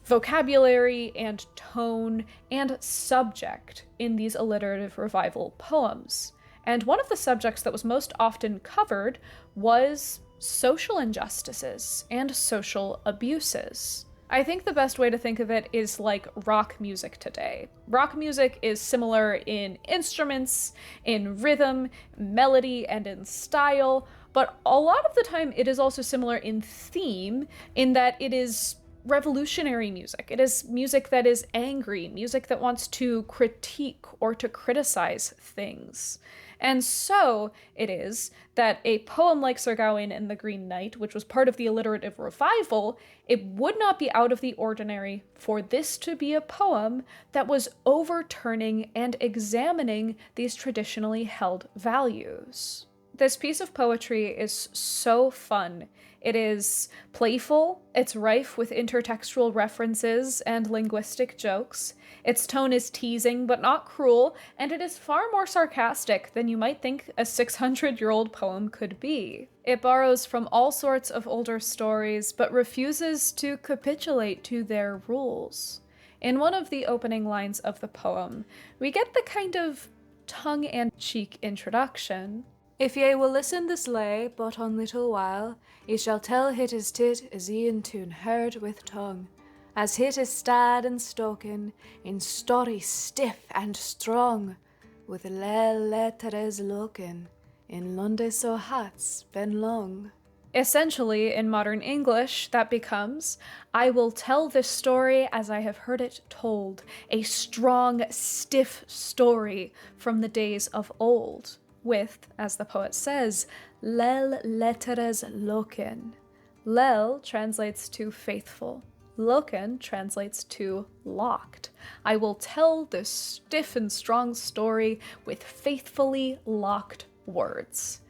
vocabulary and tone and subject in these alliterative revival poems. And one of the subjects that was most often covered was social injustices and social abuses. I think the best way to think of it is like rock music today. Rock music is similar in instruments, in rhythm, melody, and in style, but a lot of the time it is also similar in theme, in that it is revolutionary music. It is music that is angry, music that wants to critique or to criticize things. And so it is that a poem like Sir Gawain and the Green Knight, which was part of the alliterative revival, it would not be out of the ordinary for this to be a poem that was overturning and examining these traditionally held values. This piece of poetry is so fun. It is playful, it's rife with intertextual references and linguistic jokes, its tone is teasing but not cruel, and it is far more sarcastic than you might think a 600-year-old poem could be. It borrows from all sorts of older stories, but refuses to capitulate to their rules. In one of the opening lines of the poem, we get the kind of tongue-in-cheek introduction. If ye will listen this lay but on little while, ye shall tell hit is tit as e'en toon heard with tongue, as hit is stad and stoken, in story stiff and strong, with le letters loken, in Lunde so hats been long. Essentially, in modern English, that becomes, I will tell this story as I have heard it told, a strong, stiff story from the days of old, with, as the poet says, lel letteres locen. Lel translates to faithful. Locen translates to locked. I will tell this stiff and strong story with faithfully locked words.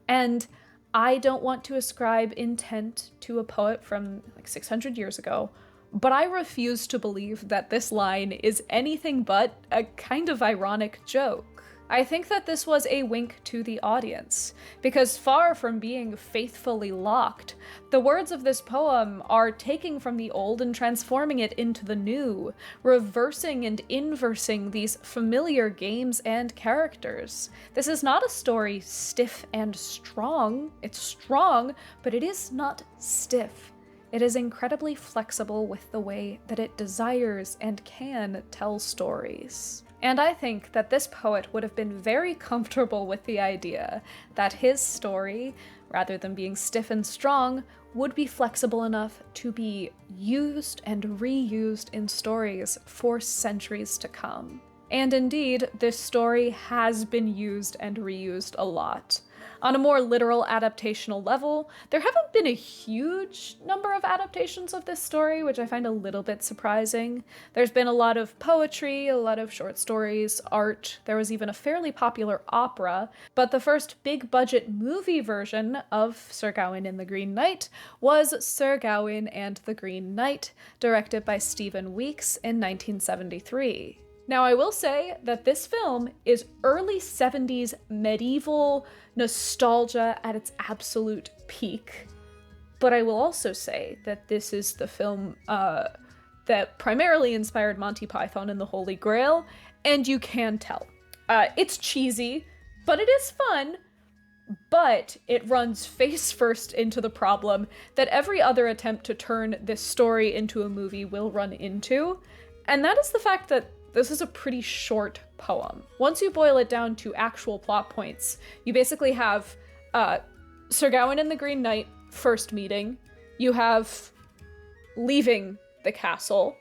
And I don't want to ascribe intent to a poet from like 600 years ago, but I refuse to believe that this line is anything but a kind of ironic joke. I think that this was a wink to the audience, because far from being faithfully locked, the words of this poem are taking from the old and transforming it into the new, reversing and inversing these familiar games and characters. This is not a story stiff and strong. It's strong, but it is not stiff. It is incredibly flexible with the way that it desires and can tell stories. And I think that this poet would have been very comfortable with the idea that his story, rather than being stiff and strong, would be flexible enough to be used and reused in stories for centuries to come. And indeed, this story has been used and reused a lot. On a more literal adaptational level, there haven't been a huge number of adaptations of this story, which I find a little bit surprising. There's been a lot of poetry, a lot of short stories, art. There was even a fairly popular opera, but the first big-budget movie version of Sir Gawain and the Green Knight was Sir Gawain and the Green Knight, directed by Stephen Weeks in 1973. Now, I will say that this film is early 70s medieval nostalgia at its absolute peak. But I will also say that this is the film that primarily inspired Monty Python and the Holy Grail, and you can tell. It's cheesy, but it is fun, but it runs face first into the problem that every other attempt to turn this story into a movie will run into, and that is the fact that this is a pretty short poem. Once you boil it down to actual plot points, you basically have Sir Gawain and the Green Knight first meeting, you have leaving the castle,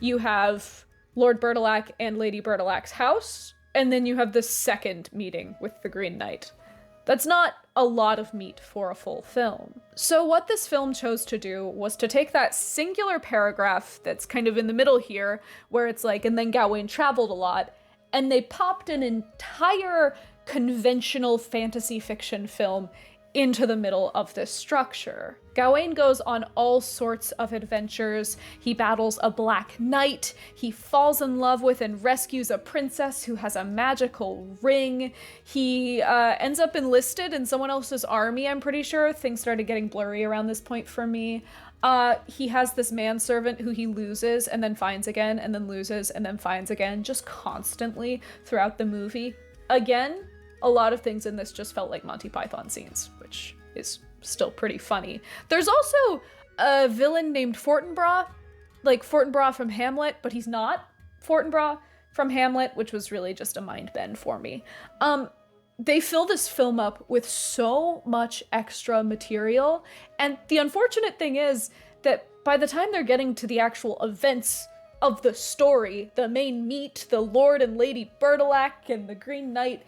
you have Lord Bertilak and Lady Bertilak's house, and then you have the second meeting with the Green Knight. That's not a lot of meat for a full film. So what this film chose to do was to take that singular paragraph that's kind of in the middle here, where it's like, and then Gawain traveled a lot, and they popped an entire conventional fantasy fiction film into the middle of this structure. Gawain goes on all sorts of adventures. He battles a black knight, he falls in love with and rescues a princess who has a magical ring, he ends up enlisted in someone else's army, I'm pretty sure. Things started getting blurry around this point for me. He has this manservant who he loses and then finds again, and then loses and then finds again, just constantly throughout the movie. Again, a lot of things in this just felt like Monty Python scenes, which is still pretty funny. There's also a villain named Fortinbras, like Fortinbras from Hamlet, but he's not Fortinbras from Hamlet, which was really just a mind bend for me. They fill this film up with so much extra material, and the unfortunate thing is that by the time they're getting to the actual events of the story, the main meat, the Lord and Lady Bertilak and the Green Knight,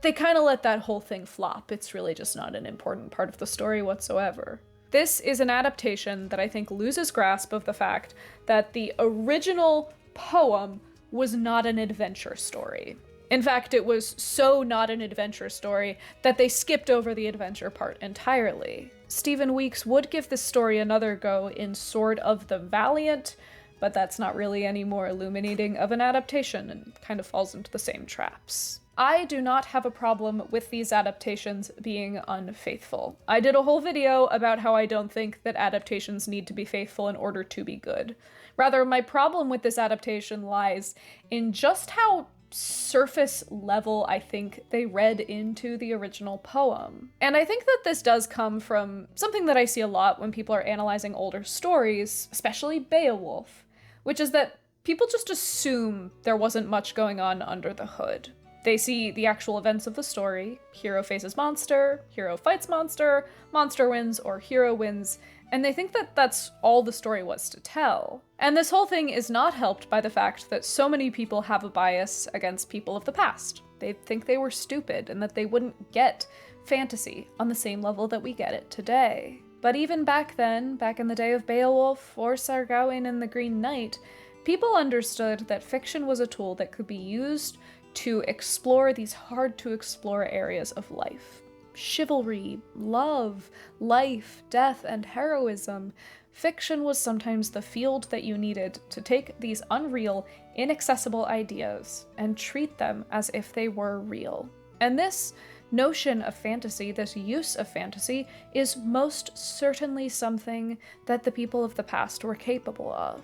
they kind of let that whole thing flop. It's really just not an important part of the story whatsoever. This is an adaptation that I think loses grasp of the fact that the original poem was not an adventure story. In fact, it was so not an adventure story that they skipped over the adventure part entirely. Stephen Weeks would give this story another go in Sword of the Valiant, but that's not really any more illuminating of an adaptation and kind of falls into the same traps. I do not have a problem with these adaptations being unfaithful. I did a whole video about how I don't think that adaptations need to be faithful in order to be good. Rather, my problem with this adaptation lies in just how surface level I think they read into the original poem. And I think that this does come from something that I see a lot when people are analyzing older stories, especially Beowulf, which is that people just assume there wasn't much going on under the hood. They see the actual events of the story. Hero faces monster, hero fights monster, monster wins, or hero wins, and they think that that's all the story was to tell. And this whole thing is not helped by the fact that so many people have a bias against people of the past. They think they were stupid and that they wouldn't get fantasy on the same level that we get it today. But even back then, back in the day of Beowulf or Sir Gawain and the Green Knight, people understood that fiction was a tool that could be used to explore these hard-to-explore areas of life. Chivalry, love, life, death, and heroism. Fiction was sometimes the field that you needed to take these unreal, inaccessible ideas and treat them as if they were real. And this notion of fantasy, this use of fantasy, is most certainly something that the people of the past were capable of.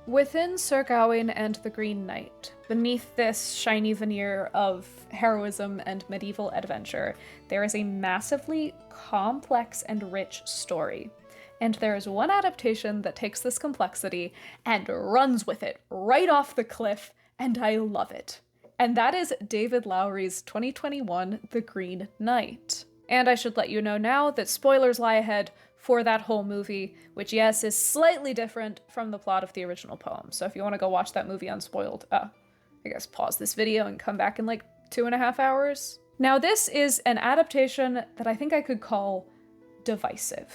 Within Sir Gawain and the Green Knight, beneath this shiny veneer of heroism and medieval adventure, there is a massively complex and rich story. And there is one adaptation that takes this complexity and runs with it right off the cliff, and I love it. And that is David Lowery's 2021 The Green Knight. And I should let you know now that spoilers lie ahead for that whole movie, which, yes, is slightly different from the plot of the original poem. So if you want to go watch that movie unspoiled, I guess pause this video and come back in like 2.5 hours. Now, this is an adaptation that I think I could call divisive.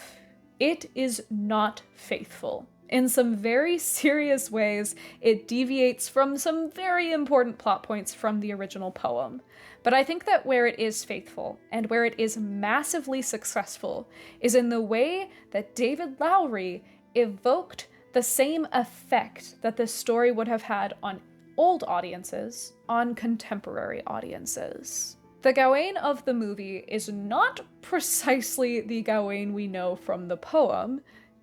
It is not faithful. In some very serious ways, it deviates from some very important plot points from the original poem. But I think that where it is faithful, and where it is massively successful, is in the way that David Lowery evoked the same effect that this story would have had on old audiences, on contemporary audiences. The Gawain of the movie is not precisely the Gawain we know from the poem,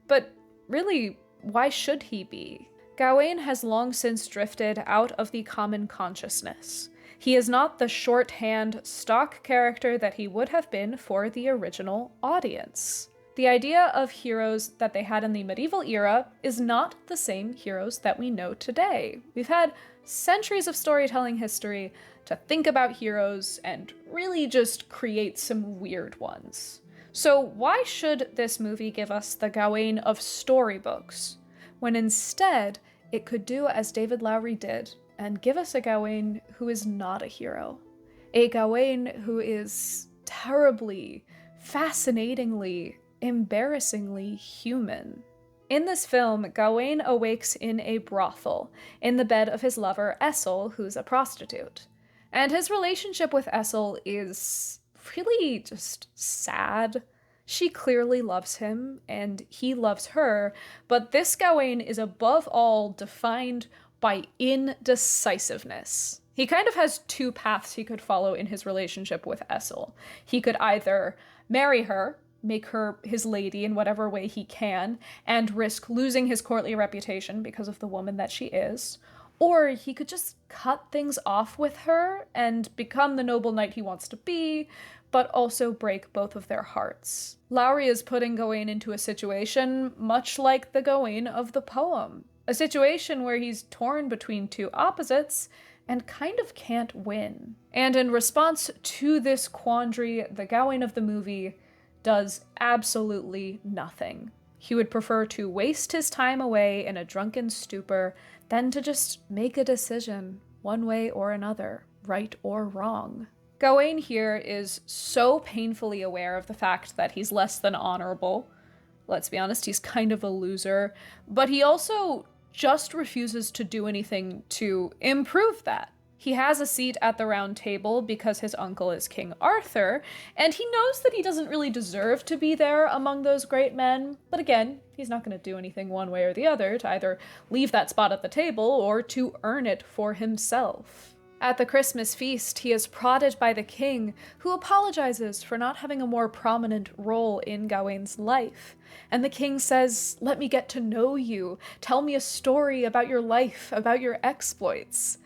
but really, why should he be? Gawain has long since drifted out of the common consciousness. He is not the shorthand, stock character that he would have been for the original audience. The idea of heroes that they had in the medieval era is not the same heroes that we know today. We've had centuries of storytelling history to think about heroes and really just create some weird ones. So why should this movie give us the Gawain of storybooks, when instead it could do as David Lowery did and give us a Gawain who is not a hero? A Gawain who is terribly, fascinatingly, embarrassingly human. In this film, Gawain awakes in a brothel, in the bed of his lover Essel, who's a prostitute. And his relationship with Essel is really just sad. She clearly loves him, and he loves her, but this Gawain is above all defined by indecisiveness. He kind of has two paths he could follow in his relationship with Essel. He could either marry her, make her his lady in whatever way he can, and risk losing his courtly reputation because of the woman that she is, or he could just cut things off with her and become the noble knight he wants to be, but also break both of their hearts. Lowery is putting Gawain into a situation much like the Gawain of the poem. A situation where he's torn between two opposites and kind of can't win. And in response to this quandary, the Gawain of the movie does absolutely nothing. He would prefer to waste his time away in a drunken stupor than to just make a decision, one way or another, right or wrong. Gawain here is so painfully aware of the fact that he's less than honorable. Let's be honest, he's kind of a loser, but he also just refuses to do anything to improve that. He has a seat at the round table because his uncle is King Arthur, and he knows that he doesn't really deserve to be there among those great men, but again, he's not going to do anything one way or the other to either leave that spot at the table or to earn it for himself. At the Christmas feast, he is prodded by the king, who apologizes for not having a more prominent role in Gawain's life. And the king says, "Let me get to know you. Tell me a story about your life, about your exploits."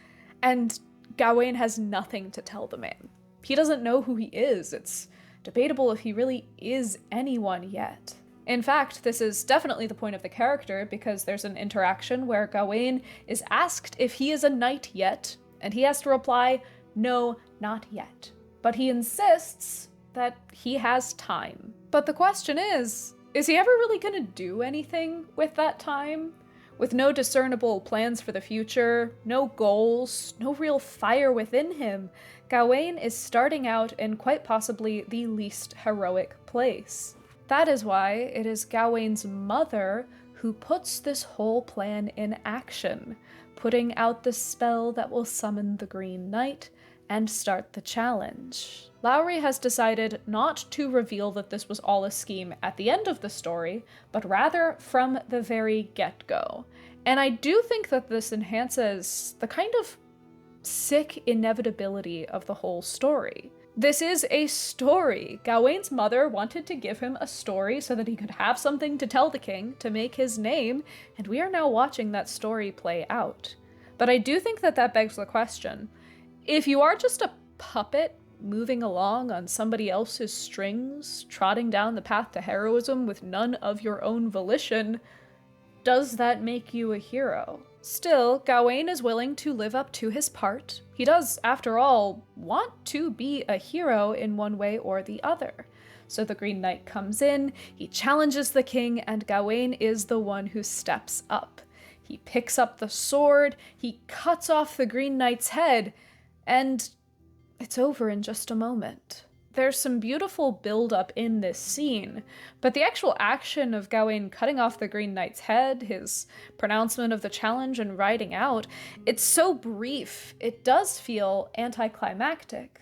And Gawain has nothing to tell the man. He doesn't know who he is. It's debatable if he really is anyone yet. In fact, this is definitely the point of the character, because there's an interaction where Gawain is asked if he is a knight yet, and he has to reply, No, not yet. But he insists that he has time. But the question is he ever really gonna do anything with that time? With no discernible plans for the future, no goals, no real fire within him, Gawain is starting out in quite possibly the least heroic place. That is why it is Gawain's mother who puts this whole plan in action, putting out the spell that will summon the Green Knight and start the challenge. Lowery has decided not to reveal that this was all a scheme at the end of the story, but rather from the very get-go. And I do think that this enhances the kind of sick inevitability of the whole story. This is a story. Gawain's mother wanted to give him a story so that he could have something to tell the king to make his name, and we are now watching that story play out. But I do think that that begs the question, if you are just a puppet moving along on somebody else's strings, trotting down the path to heroism with none of your own volition, does that make you a hero? Still, Gawain is willing to live up to his part. He does, after all, want to be a hero in one way or the other. So the Green Knight comes in, he challenges the king, and Gawain is the one who steps up. He picks up the sword, he cuts off the Green Knight's head, and it's over in just a moment. There's some beautiful build-up in this scene, but the actual action of Gawain cutting off the Green Knight's head, his pronouncement of the challenge and riding out, it's so brief, it does feel anticlimactic.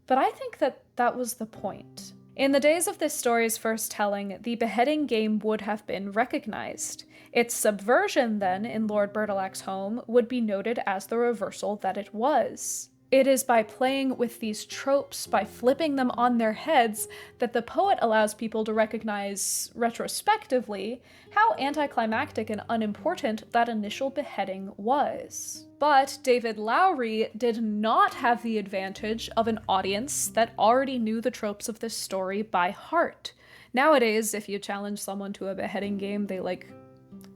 But I think that that was the point. In the days of this story's first telling, the beheading game would have been recognized. Its subversion, then, in Lord Bertilak's home, would be noted as the reversal that it was. It is by playing with these tropes, by flipping them on their heads, that the poet allows people to recognize, retrospectively, how anticlimactic and unimportant that initial beheading was. But David Lowery did not have the advantage of an audience that already knew the tropes of this story by heart. Nowadays, if you challenge someone to a beheading game, they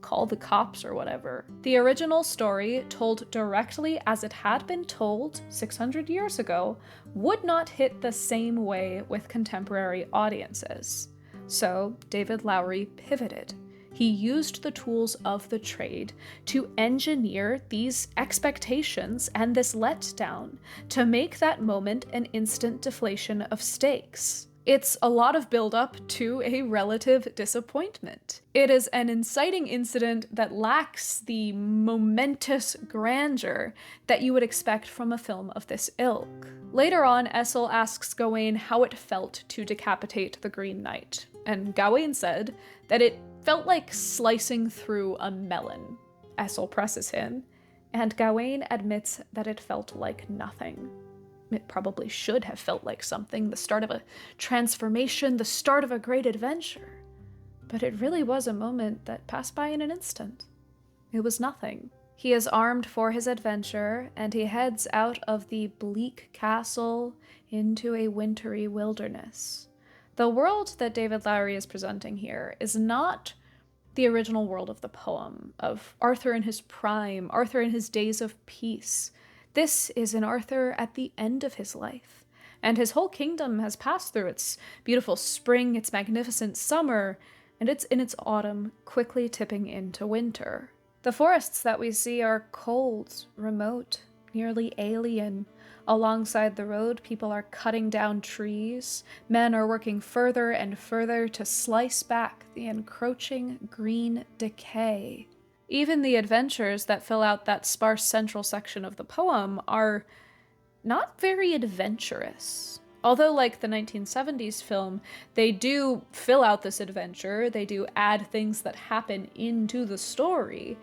call the cops or whatever. The original story, told directly as it had been told 600 years ago, would not hit the same way with contemporary audiences. So David Lowery pivoted. He used the tools of the trade to engineer these expectations and this letdown to make that moment an instant deflation of stakes. It's a lot of build-up to a relative disappointment. It is an inciting incident that lacks the momentous grandeur that you would expect from a film of this ilk. Later on, Essel asks Gawain how it felt to decapitate the Green Knight, and Gawain said that it felt like slicing through a melon. Essel presses him, and Gawain admits that it felt like nothing. It probably should have felt like something, the start of a transformation, the start of a great adventure. But it really was a moment that passed by in an instant. It was nothing. He is armed for his adventure, and he heads out of the bleak castle into a wintry wilderness. The world that David Lowery is presenting here is not the original world of the poem, of Arthur in his prime, Arthur in his days of peace. This is an Arthur at the end of his life, and his whole kingdom has passed through its beautiful spring, its magnificent summer, and it's in its autumn, quickly tipping into winter. The forests that we see are cold, remote, nearly alien. Alongside the road, people are cutting down trees. Men are working further and further to slice back the encroaching green decay. Even the adventures that fill out that sparse central section of the poem are not very adventurous. Although, like the 1970s film, they do fill out this adventure, they do add things that happen into the story,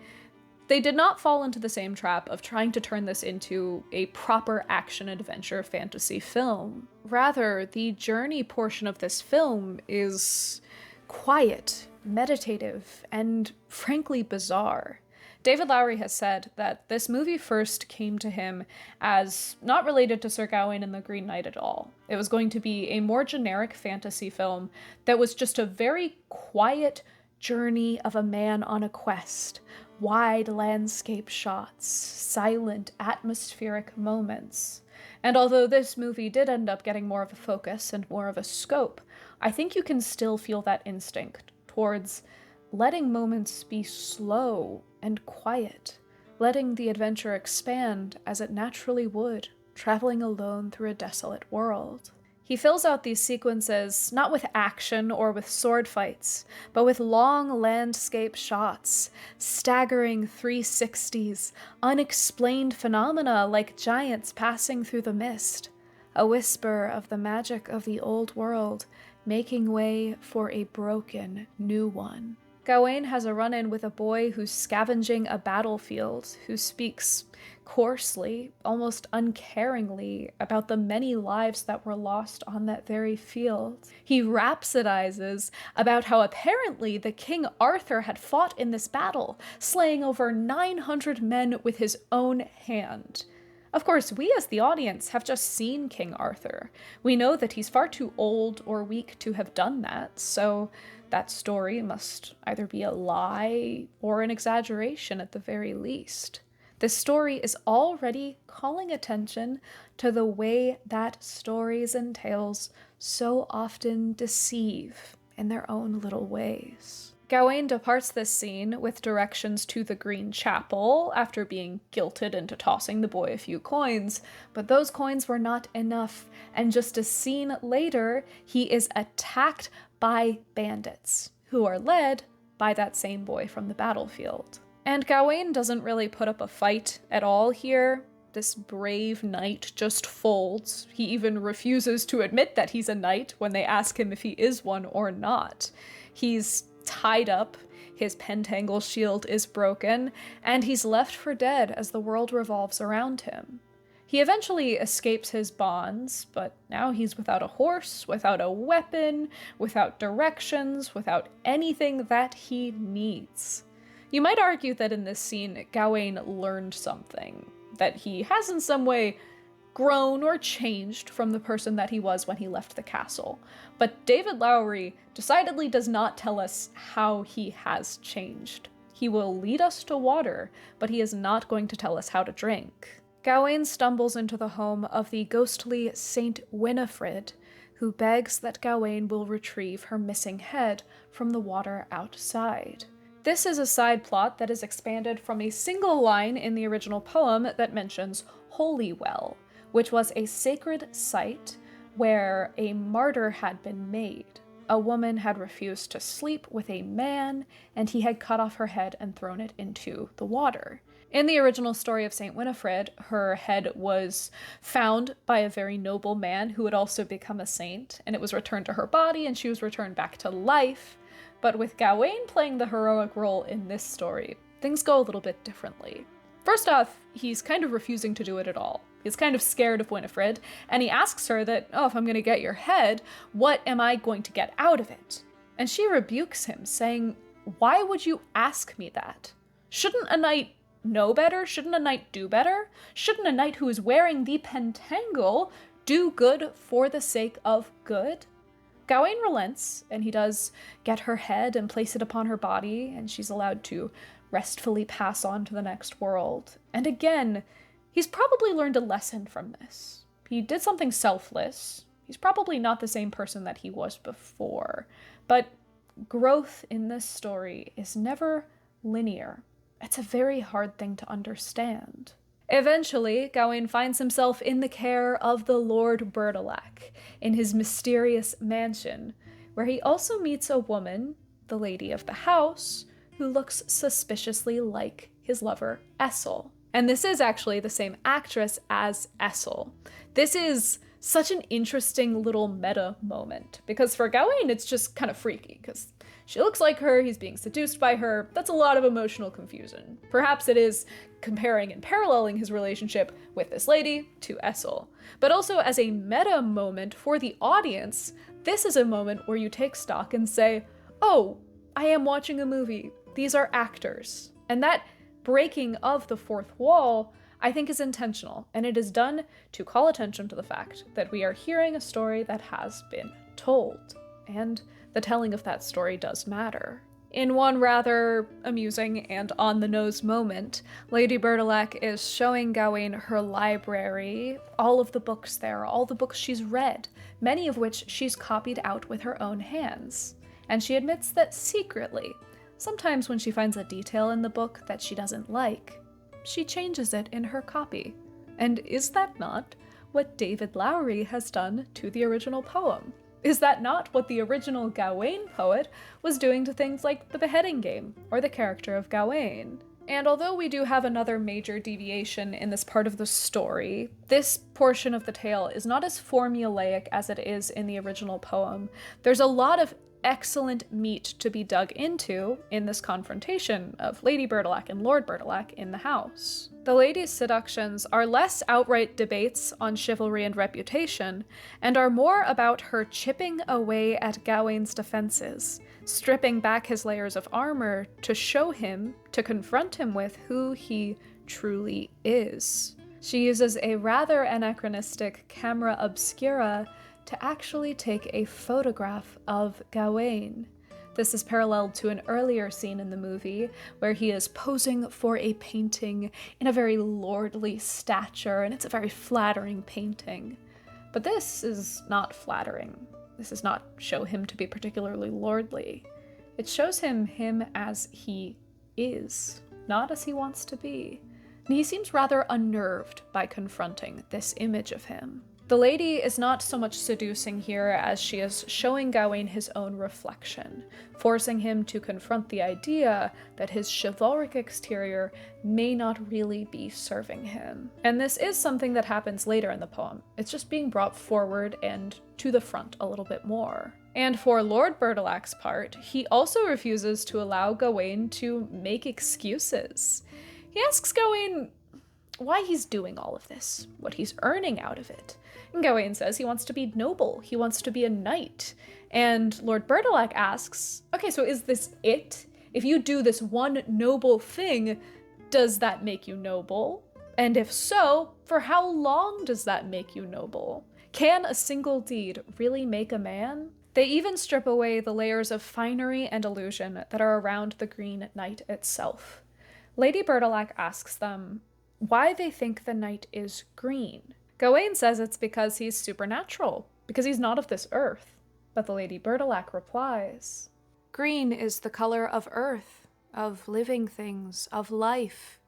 they did not fall into the same trap of trying to turn this into a proper action-adventure fantasy film. Rather, the journey portion of this film is quiet, meditative, and frankly bizarre. David Lowery has said that this movie first came to him as not related to Sir Gawain and the Green Knight at all. It was going to be a more generic fantasy film that was just a very quiet journey of a man on a quest. Wide landscape shots, silent atmospheric moments. And although this movie did end up getting more of a focus and more of a scope, I think you can still feel that instinct towards letting moments be slow and quiet, letting the adventure expand as it naturally would, traveling alone through a desolate world. He fills out these sequences not with action or with sword fights, but with long landscape shots, staggering 360s, unexplained phenomena like giants passing through the mist, a whisper of the magic of the old world, making way for a broken new one. Gawain has a run-in with a boy who's scavenging a battlefield, who speaks coarsely, almost uncaringly, about the many lives that were lost on that very field. He rhapsodizes about how apparently the King Arthur had fought in this battle, slaying over 900 men with his own hand. Of course, we as the audience have just seen King Arthur. We know that he's far too old or weak to have done that, so that story must either be a lie or an exaggeration at the very least. This story is already calling attention to the way that stories and tales so often deceive in their own little ways. Gawain departs this scene with directions to the Green Chapel after being guilted into tossing the boy a few coins, but those coins were not enough, and just a scene later, he is attacked by bandits, who are led by that same boy from the battlefield. And Gawain doesn't really put up a fight at all here. This brave knight just folds. He even refuses to admit that he's a knight when they ask him if he is one or not. He's tied up, his pentangle shield is broken, and he's left for dead as the world revolves around him. He eventually escapes his bonds, but now he's without a horse, without a weapon, without directions, without anything that he needs. You might argue that in this scene, Gawain learned something, that he has in some way grown or changed from the person that he was when he left the castle. But David Lowery decidedly does not tell us how he has changed. He will lead us to water, but he is not going to tell us how to drink. Gawain stumbles into the home of the ghostly Saint Winifred, who begs that Gawain will retrieve her missing head from the water outside. This is a side plot that is expanded from a single line in the original poem that mentions Holy Well, which was a sacred site where a martyr had been made. A woman had refused to sleep with a man, and he had cut off her head and thrown it into the water. In the original story of St. Winifred, her head was found by a very noble man who had also become a saint, and it was returned to her body, and she was returned back to life. But with Gawain playing the heroic role in this story, things go a little bit differently. First off, he's kind of refusing to do it at all. He's kind of scared of Winifred, and he asks her that, oh, if I'm going to get your head, what am I going to get out of it? And she rebukes him, saying, why would you ask me that? Shouldn't a knight know better? Shouldn't a knight do better? Shouldn't a knight who is wearing the pentangle do good for the sake of good? Gawain relents, and he does get her head and place it upon her body, and she's allowed to restfully pass on to the next world. And again, he's probably learned a lesson from this. He did something selfless. He's probably not the same person that he was before. But growth in this story is never linear. It's a very hard thing to understand. Eventually, Gawain finds himself in the care of the Lord Bertilak, in his mysterious mansion, where he also meets a woman, the lady of the house, who looks suspiciously like his lover, Essel. And this is actually the same actress as Essel. This is such an interesting little meta moment, because for Gawain, it's just kind of freaky, because she looks like her, he's being seduced by her. That's a lot of emotional confusion. Perhaps it is comparing and paralleling his relationship with this lady to Essel. But also as a meta moment for the audience, this is a moment where you take stock and say, oh, I am watching a movie. These are actors. And that breaking of the fourth wall, I think, is intentional, and it is done to call attention to the fact that we are hearing a story that has been told, and the telling of that story does matter. In one rather amusing and on-the-nose moment, Lady Bertilak is showing Gawain her library, all of the books there, all the books she's read, many of which she's copied out with her own hands. And she admits that secretly, sometimes when she finds a detail in the book that she doesn't like, she changes it in her copy. And is that not what David Lowery has done to the original poem? Is that not what the original Gawain poet was doing to things like the beheading game, or the character of Gawain? And although we do have another major deviation in this part of the story, this portion of the tale is not as formulaic as it is in the original poem. There's a lot of excellent meat to be dug into in this confrontation of Lady Bertilak and Lord Bertilak in the house. The lady's seductions are less outright debates on chivalry and reputation, and are more about her chipping away at Gawain's defenses, stripping back his layers of armor to show him, to confront him with who he truly is. She uses a rather anachronistic camera obscura to actually take a photograph of Gawain. This is paralleled to an earlier scene in the movie where he is posing for a painting in a very lordly stature, and it's a very flattering painting. But this is not flattering. This does not show him to be particularly lordly. It shows him as he is, not as he wants to be. And he seems rather unnerved by confronting this image of him. The lady is not so much seducing here as she is showing Gawain his own reflection, forcing him to confront the idea that his chivalric exterior may not really be serving him. And this is something that happens later in the poem. It's just being brought forward and to the front a little bit more. And for Lord Bertilak's part, he also refuses to allow Gawain to make excuses. He asks Gawain why he's doing all of this, what he's earning out of it. And Gawain says he wants to be noble, he wants to be a knight. And Lord Bertilak asks, okay, so is this it? If you do this one noble thing, does that make you noble? And if so, for how long does that make you noble? Can a single deed really make a man? They even strip away the layers of finery and illusion that are around the Green Knight itself. Lady Bertilak asks them why they think the knight is green. Gawain says it's because he's supernatural, because he's not of this earth. But the Lady Bertilak replies, "Green is the color of earth, of living things, of life,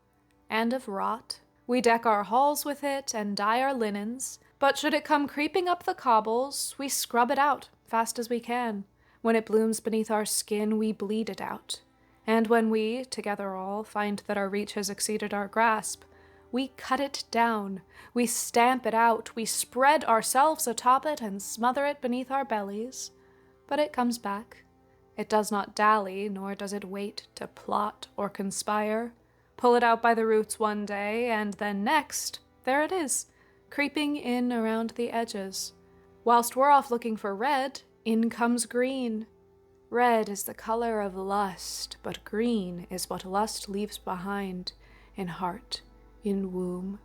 and of rot. We deck our halls with it and dye our linens, but should it come creeping up the cobbles, we scrub it out fast as we can. When it blooms beneath our skin, we bleed it out. And when we, together all, find that our reach has exceeded our grasp, we cut it down, we stamp it out, we spread ourselves atop it and smother it beneath our bellies. But it comes back. It does not dally, nor does it wait to plot or conspire. Pull it out by the roots one day, and then next, there it is, creeping in around the edges. Whilst we're off looking for red, in comes green. Red is the color of lust, but green is what lust leaves behind, in heart, in womb.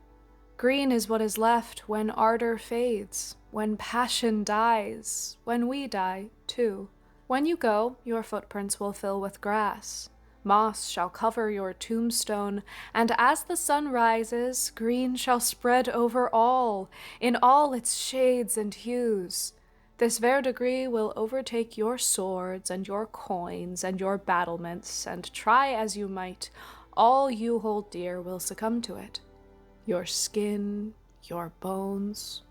Green is what is left when ardor fades, when passion dies, when we die, too. When you go, your footprints will fill with grass. Moss shall cover your tombstone, and as the sun rises, green shall spread over all, in all its shades and hues. This verdigris will overtake your swords and your coins and your battlements, and try as you might, all you hold dear will succumb to it. Your skin, your bones,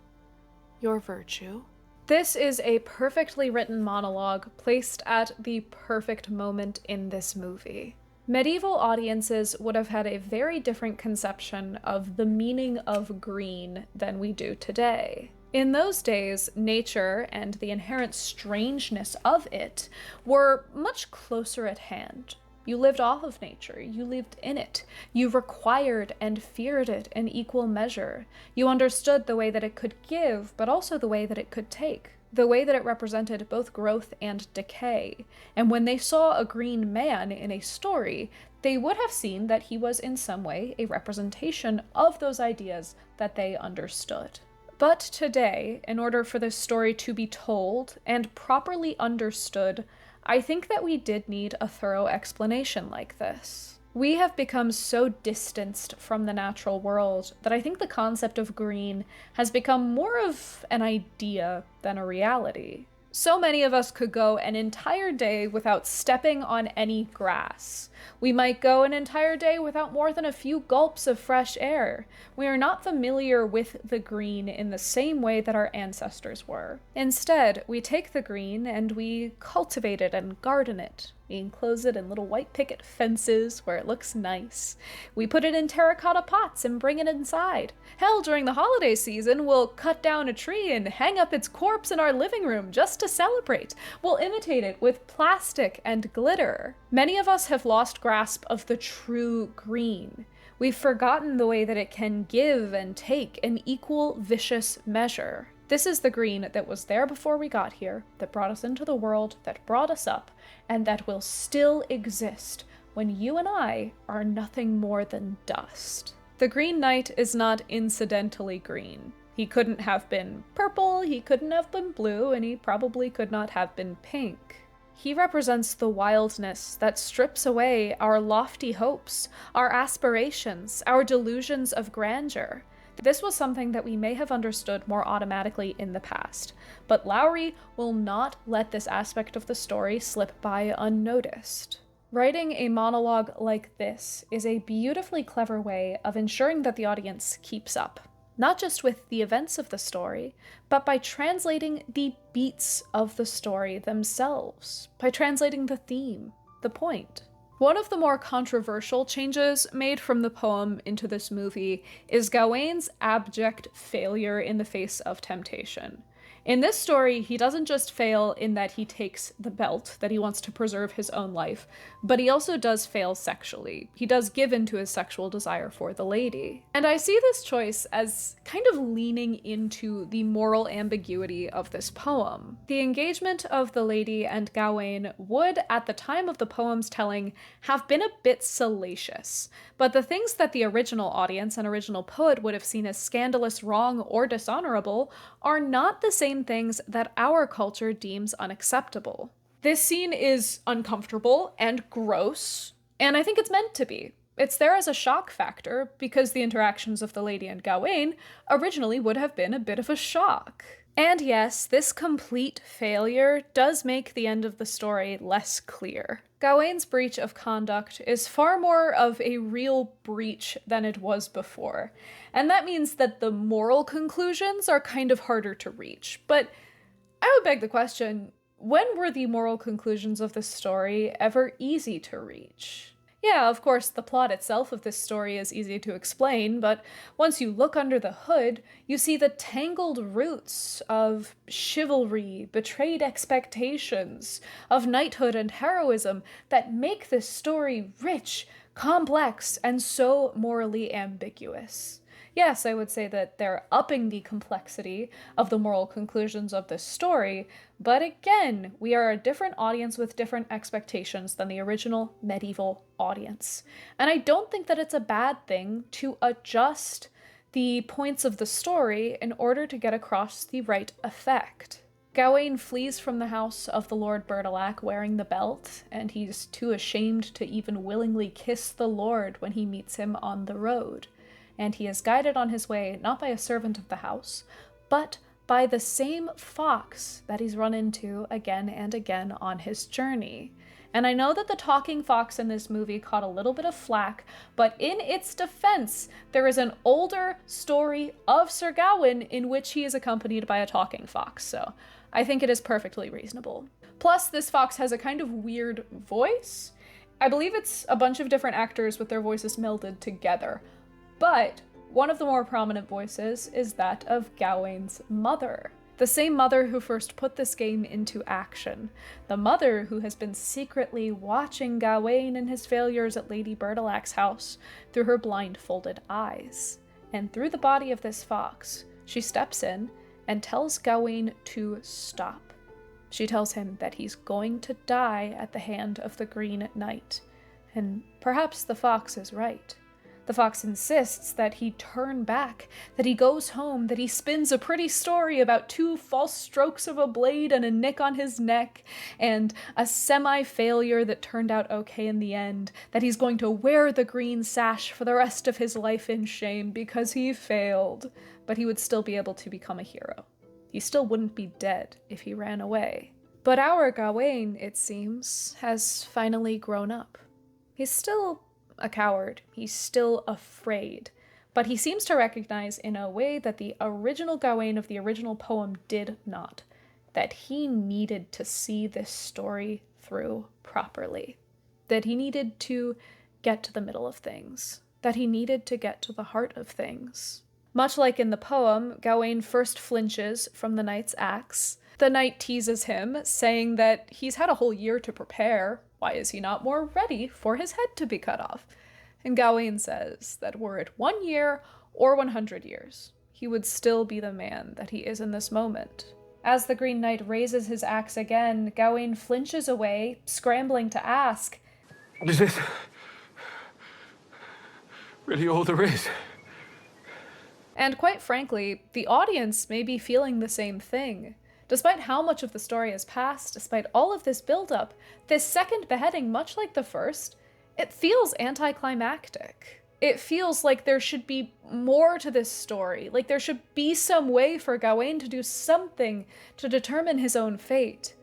your virtue." This is a perfectly written monologue placed at the perfect moment in this movie. Medieval audiences would have had a very different conception of the meaning of green than we do today. In those days, nature and the inherent strangeness of it were much closer at hand. You lived off of nature, you lived in it, you required and feared it in equal measure. You understood the way that it could give, but also the way that it could take, the way that it represented both growth and decay. And when they saw a green man in a story, they would have seen that he was in some way a representation of those ideas that they understood. But today, in order for this story to be told and properly understood, I think that we did need a thorough explanation like this. We have become so distanced from the natural world that I think the concept of green has become more of an idea than a reality. So many of us could go an entire day without stepping on any grass. We might go an entire day without more than a few gulps of fresh air. We are not familiar with the green in the same way that our ancestors were. Instead, we take the green and we cultivate it and garden it. We enclose it in little white picket fences where it looks nice. We put it in terracotta pots and bring it inside. Hell, during the holiday season, we'll cut down a tree and hang up its corpse in our living room just to celebrate. We'll imitate it with plastic and glitter. Many of us have lost grasp of the true green. We've forgotten the way that it can give and take in equal vicious measure. This is the green that was there before we got here, that brought us into the world, that brought us up, and that will still exist when you and I are nothing more than dust. The Green Knight is not incidentally green. He couldn't have been purple, he couldn't have been blue, and he probably could not have been pink. He represents the wildness that strips away our lofty hopes, our aspirations, our delusions of grandeur. This was something that we may have understood more automatically in the past, but Lowery will not let this aspect of the story slip by unnoticed. Writing a monologue like this is a beautifully clever way of ensuring that the audience keeps up, not just with the events of the story, but by translating the beats of the story themselves, by translating the theme, the point. One of the more controversial changes made from the poem into this movie is Gawain's abject failure in the face of temptation. In this story, he doesn't just fail in that he takes the belt, that he wants to preserve his own life, but he also does fail sexually. He does give in to his sexual desire for the lady. And I see this choice as kind of leaning into the moral ambiguity of this poem. The engagement of the lady and Gawain would, at the time of the poem's telling, have been a bit salacious, but the things that the original audience and original poet would have seen as scandalous, wrong, or dishonorable are not the same things that our culture deems unacceptable. This scene is uncomfortable and gross, and I think it's meant to be. It's there as a shock factor because the interactions of the lady and Gawain originally would have been a bit of a shock. And yes, this complete failure does make the end of the story less clear. Gawain's breach of conduct is far more of a real breach than it was before, and that means that the moral conclusions are kind of harder to reach. But I would beg the question, when were the moral conclusions of this story ever easy to reach? Yeah, of course, the plot itself of this story is easy to explain, but once you look under the hood, you see the tangled roots of chivalry, betrayed expectations, of knighthood and heroism that make this story rich, complex, and so morally ambiguous. Yes, I would say that they're upping the complexity of the moral conclusions of this story, but again, we are a different audience with different expectations than the original medieval audience. And I don't think that it's a bad thing to adjust the points of the story in order to get across the right effect. Gawain flees from the house of the Lord Bertilak wearing the belt, and he's too ashamed to even willingly kiss the Lord when he meets him on the road. And he is guided on his way not by a servant of the house, but by the same fox that he's run into again and again on his journey. And I know that the talking fox in this movie caught a little bit of flack, but in its defense, there is an older story of Sir Gawain in which he is accompanied by a talking fox, so I think it is perfectly reasonable. Plus, this fox has a kind of weird voice. I believe it's a bunch of different actors with their voices melded together. But one of the more prominent voices is that of Gawain's mother. The same mother who first put this game into action. The mother who has been secretly watching Gawain and his failures at Lady Bertilak's house through her blindfolded eyes. And through the body of this fox, she steps in and tells Gawain to stop. She tells him that he's going to die at the hand of the Green Knight. And perhaps the fox is right. The fox insists that he turn back, that he goes home, that he spins a pretty story about 2 false strokes of a blade and a nick on his neck, and a semi-failure that turned out okay in the end, that he's going to wear the green sash for the rest of his life in shame because he failed, but he would still be able to become a hero. He still wouldn't be dead if he ran away. But our Gawain, it seems, has finally grown up. He's still a coward, he's still afraid, but he seems to recognize in a way that the original Gawain of the original poem did not, that he needed to see this story through properly, that he needed to get to the middle of things, that he needed to get to the heart of things. Much like in the poem, Gawain first flinches from the knight's axe. The knight teases him, saying that he's had a whole year to prepare. Why is he not more ready for his head to be cut off? And Gawain says that were it 1 year or 100 years, he would still be the man that he is in this moment. As the Green Knight raises his axe again, Gawain flinches away, scrambling to ask, "Is this really all there is?" And quite frankly, the audience may be feeling the same thing. Despite how much of the story has passed, despite all of this buildup, this second beheading, much like the first, it feels anticlimactic. It feels like there should be more to this story, like there should be some way for Gawain to do something to determine his own fate.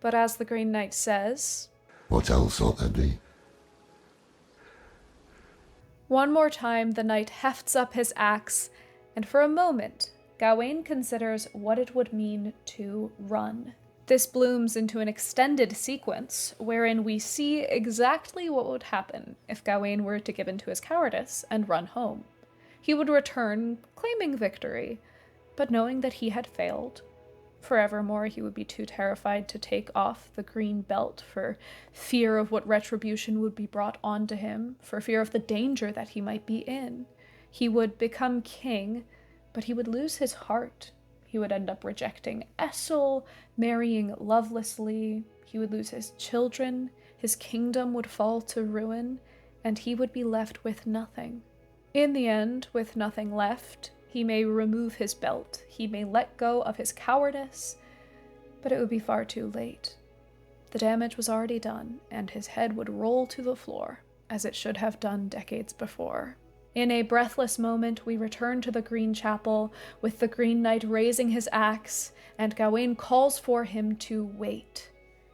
But as the Green Knight says, "What else ought there be?" One more time the knight hefts up his axe, and for a moment, Gawain considers what it would mean to run. This blooms into an extended sequence wherein we see exactly what would happen if Gawain were to give in to his cowardice and run home. He would return claiming victory, but knowing that he had failed. Forevermore, he would be too terrified to take off the green belt for fear of what retribution would be brought onto him, for fear of the danger that he might be in. He would become king, but he would lose his heart. He would end up rejecting Essel, marrying lovelessly. He would lose his children, his kingdom would fall to ruin, and he would be left with nothing. In the end, with nothing left, he may remove his belt, he may let go of his cowardice, but it would be far too late. The damage was already done, and his head would roll to the floor, as it should have done decades before. In a breathless moment, we return to the Green Chapel, with the Green Knight raising his axe, and Gawain calls for him to wait.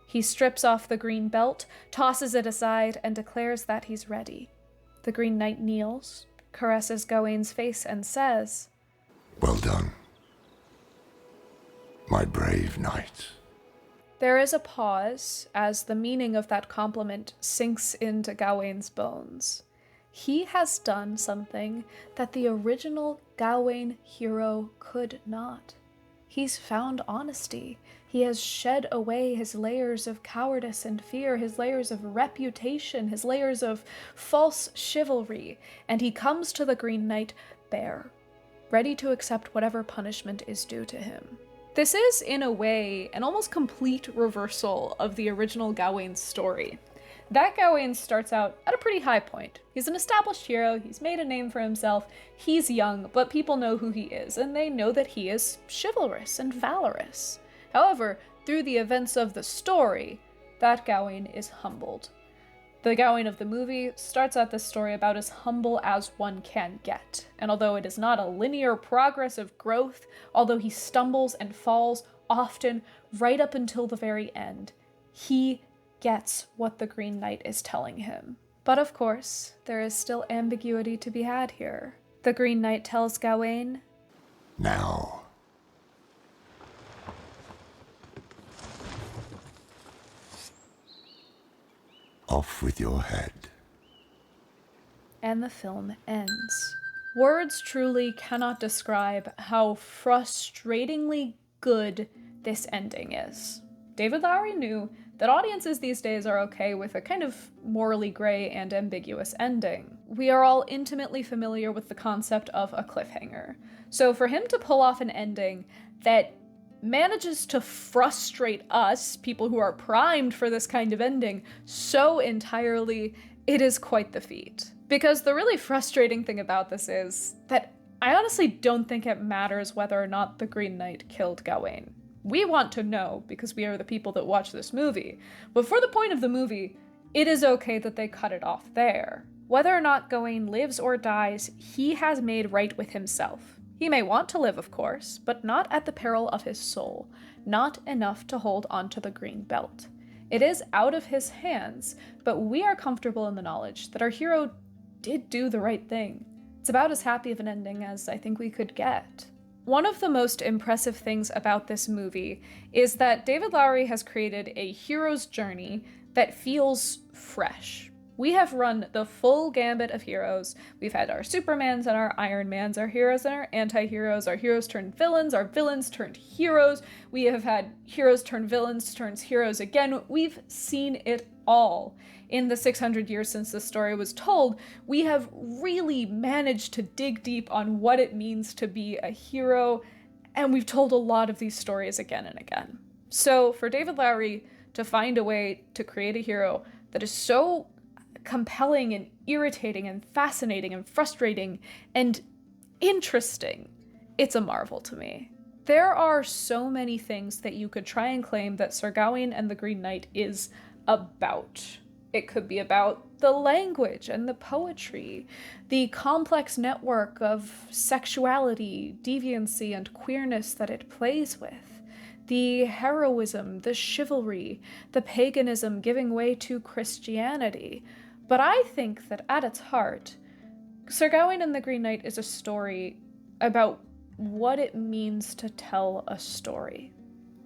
He strips off the green belt, tosses it aside, and declares that he's ready. The Green Knight kneels, caresses Gawain's face, and says, "Well done, my brave knight." There is a pause as the meaning of that compliment sinks into Gawain's bones. He has done something that the original Gawain hero could not. He's found honesty. He has shed away his layers of cowardice and fear, his layers of reputation, his layers of false chivalry, and he comes to the Green Knight bare, ready to accept whatever punishment is due to him. This is, in a way, an almost complete reversal of the original Gawain story. That Gawain starts out at a pretty high point. He's an established hero, he's made a name for himself, he's young, but people know who he is, and they know that he is chivalrous and valorous. However, through the events of the story, that Gawain is humbled. The Gawain of the movie starts out this story about as humble as one can get, and although it is not a linear progress of growth, although he stumbles and falls often right up until the very end, he gets what the Green Knight is telling him. But of course, there is still ambiguity to be had here. The Green Knight tells Gawain, "Now, off with your head." and the film ends. Words truly cannot describe how frustratingly good this ending is. David Lowery knew that audiences these days are okay with a kind of morally gray and ambiguous ending. We are all intimately familiar with the concept of a cliffhanger. So for him to pull off an ending that manages to frustrate us, people who are primed for this kind of ending, so entirely, it is quite the feat. Because the really frustrating thing about this is that I honestly don't think it matters whether or not the Green Knight killed Gawain. We want to know because we are the people that watch this movie. But for the point of the movie, it is okay that they cut it off there. Whether or not Gawain lives or dies, he has made right with himself. He may want to live, of course, but not at the peril of his soul, not enough to hold onto the green belt. It is out of his hands, but we are comfortable in the knowledge that our hero did do the right thing. It's about as happy of an ending as I think we could get. One of the most impressive things about this movie is that David Lowery has created a hero's journey that feels fresh. We have run the full gambit of heroes. We've had our Supermans and our Ironmans, our heroes and our anti-heroes, our heroes turned villains, our villains turned heroes. We have had heroes turn villains, turns heroes again. We've seen it all. In the 600 years since the story was told, we have really managed to dig deep on what it means to be a hero, and we've told a lot of these stories again and again. So for David Lowery to find a way to create a hero that is so compelling and irritating and fascinating and frustrating and interesting, it's a marvel to me. There are so many things that you could try and claim that Sir Gawain and the Green Knight is about. It could be about the language and the poetry, the complex network of sexuality, deviancy, and queerness that it plays with, the heroism, the chivalry, the paganism giving way to Christianity. But I think that at its heart, Sir Gawain and the Green Knight is a story about what it means to tell a story.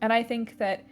And I think that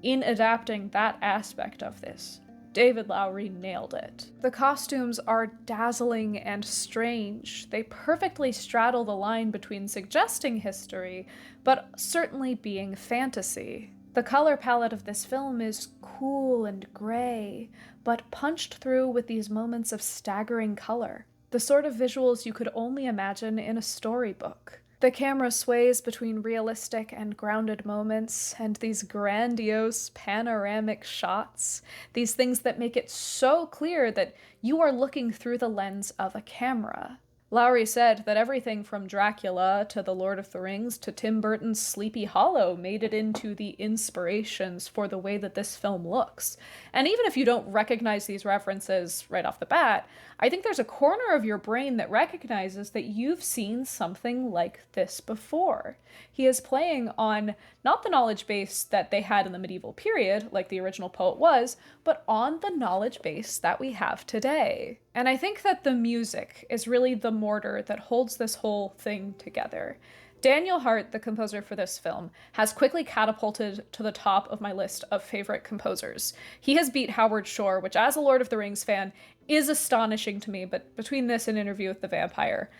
in adapting that aspect of this, David Lowery nailed it. The costumes are dazzling and strange. They perfectly straddle the line between suggesting history, but certainly being fantasy. The color palette of this film is cool and gray, but punched through with these moments of staggering color. The sort of visuals you could only imagine in a storybook. The camera sways between realistic and grounded moments, and these grandiose panoramic shots, these things that make it so clear that you are looking through the lens of a camera. Lowery said that everything from Dracula to The Lord of the Rings to Tim Burton's Sleepy Hollow made it into the inspirations for the way that this film looks. And even if you don't recognize these references right off the bat, I think there's a corner of your brain that recognizes that you've seen something like this before. He is playing on not the knowledge base that they had in the medieval period, like the original poet was, but on the knowledge base that we have today. And I think that the music is really the mortar that holds this whole thing together. Daniel Hart, the composer for this film, has quickly catapulted to the top of my list of favorite composers. He has beat Howard Shore, which as a Lord of the Rings fan is astonishing to me, but between this and Interview with the Vampire,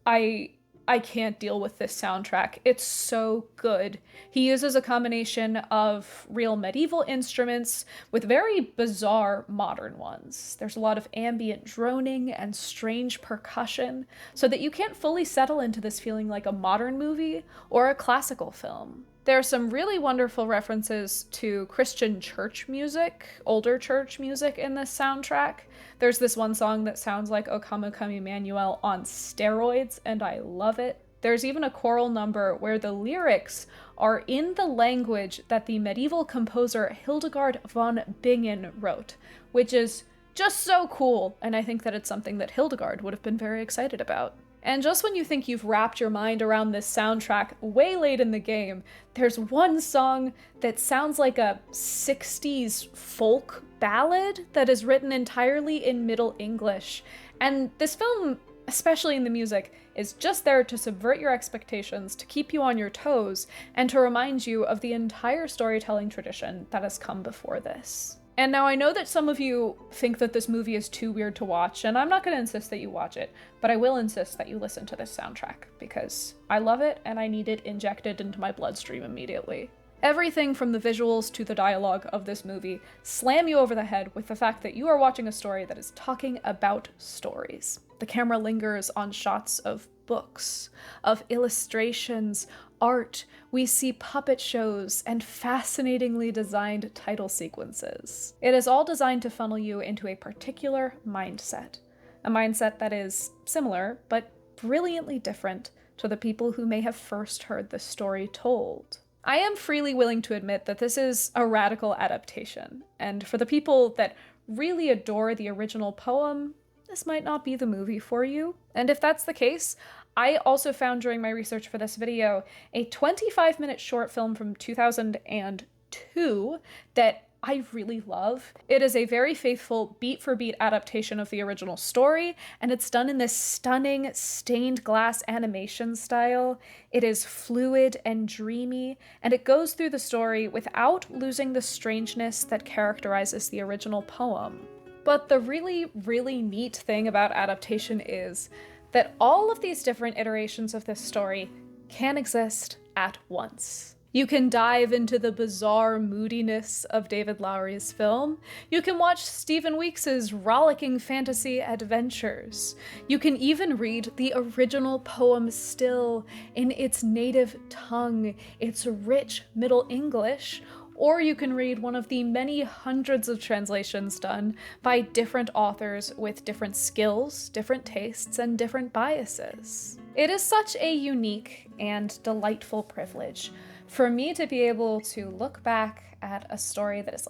I can't deal with this soundtrack. It's so good. He uses a combination of real medieval instruments with very bizarre modern ones. There's a lot of ambient droning and strange percussion, so that you can't fully settle into this feeling like a modern movie or a classical film. There are some really wonderful references to Christian church music, older church music in this soundtrack. There's this one song that sounds like O Come, O Come Emmanuel on steroids, and I love it. There's even a choral number where the lyrics are in the language that the medieval composer Hildegard von Bingen wrote, which is just so cool, and I think that it's something that Hildegard would have been very excited about. And just when you think you've wrapped your mind around this soundtrack way late in the game, there's one song that sounds like a 60s folk ballad that is written entirely in Middle English. And this film, especially in the music, is just there to subvert your expectations, to keep you on your toes, and to remind you of the entire storytelling tradition that has come before this. And now I know that some of you think that this movie is too weird to watch, and I'm not going to insist that you watch it, but I will insist that you listen to this soundtrack, because I love it and I need it injected into my bloodstream immediately. Everything from the visuals to the dialogue of this movie slam you over the head with the fact that you are watching a story that is talking about stories. The camera lingers on shots of books, of illustrations, art. We see puppet shows and fascinatingly designed title sequences. It is all designed to funnel you into a particular mindset. a mindset that is similar, but brilliantly different to the people who may have first heard the story told. I am freely willing to admit that this is a radical adaptation, and for the people that really adore the original poem, this might not be the movie for you. And if that's the case, I also found during my research for this video a 25-minute short film from 2002 that I really love. It is a very faithful beat-for-beat adaptation of the original story, and it's done in this stunning stained glass animation style. It is fluid and dreamy, and it goes through the story without losing the strangeness that characterizes the original poem. But the really, really neat thing about adaptation is that all of these different iterations of this story can exist at once. You can dive into the bizarre moodiness of David Lowery's film. You can watch Stephen Weeks's rollicking fantasy adventures. You can even read the original poem still in its native tongue, its rich Middle English, or you can read one of the many hundreds of translations done by different authors with different skills, different tastes, and different biases. It is such a unique and delightful privilege for me to be able to look back at a story that is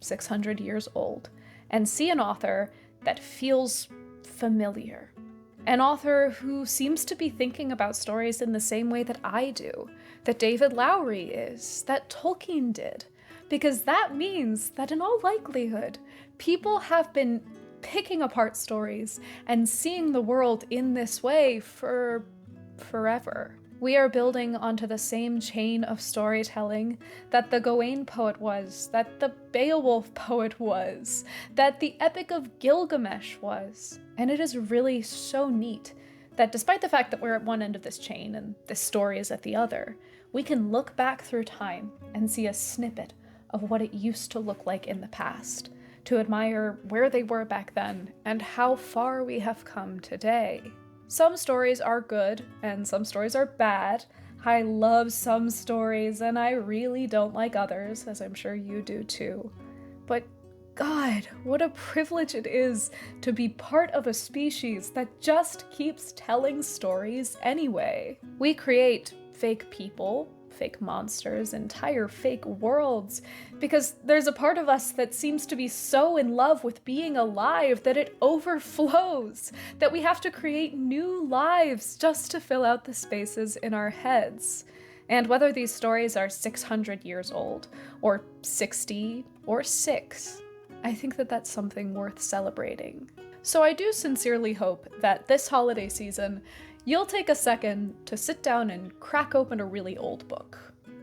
600 years old and see an author that feels familiar. An author who seems to be thinking about stories in the same way that I do, that David Lowery is, that Tolkien did, because that means that in all likelihood, people have been picking apart stories and seeing the world in this way for forever. We are building onto the same chain of storytelling that the Gawain poet was, that the Beowulf poet was, that the Epic of Gilgamesh was. And it is really so neat that despite the fact that we're at one end of this chain and this story is at the other, we can look back through time and see a snippet of what it used to look like in the past, to admire where they were back then and how far we have come today. Some stories are good and some stories are bad. I love some stories and I really don't like others, as I'm sure you do too. But God, what a privilege it is to be part of a species that just keeps telling stories anyway. We create fake people, fake monsters, entire fake worlds, because there's a part of us that seems to be so in love with being alive that it overflows, that we have to create new lives just to fill out the spaces in our heads. And whether these stories are 600 years old, or 60, or 6, I think that that's something worth celebrating. So I do sincerely hope that this holiday season, you'll take a second to sit down and crack open a really old book,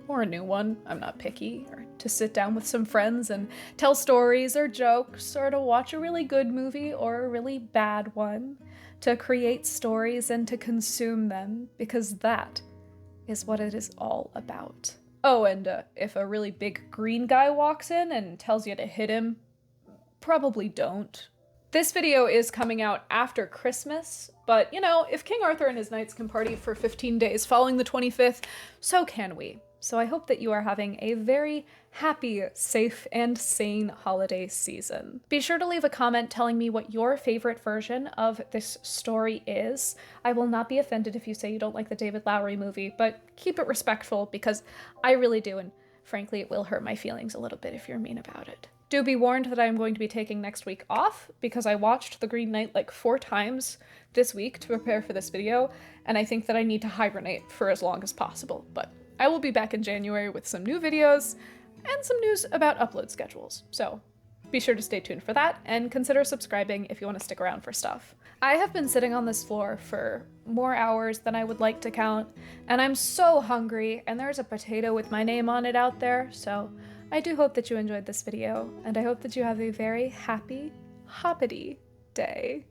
or a new one, I'm not picky, or to sit down with some friends and tell stories or jokes, or to watch a really good movie or a really bad one, to create stories and to consume them, because that is what it is all about. Oh, and if a really big green guy walks in and tells you to hit him, probably don't. This video is coming out after Christmas, but if King Arthur and his knights can party for 15 days following the 25th, so can we. So I hope that you are having a very happy, safe, and sane holiday season. Be sure to leave a comment telling me what your favorite version of this story is. I will not be offended if you say you don't like the David Lowery movie, but keep it respectful because I really do, and frankly, it will hurt my feelings a little bit if you're mean about it. Do be warned that I am going to be taking next week off because I watched The Green Knight like 4 times this week to prepare for this video, and I think that I need to hibernate for as long as possible. But I will be back in January with some new videos and some news about upload schedules. So be sure to stay tuned for that and consider subscribing if you want to stick around for stuff. I have been sitting on this floor for more hours than I would like to count, and I'm so hungry, and there's a potato with my name on it out there, so I do hope that you enjoyed this video, and I hope that you have a very happy, hoppity day.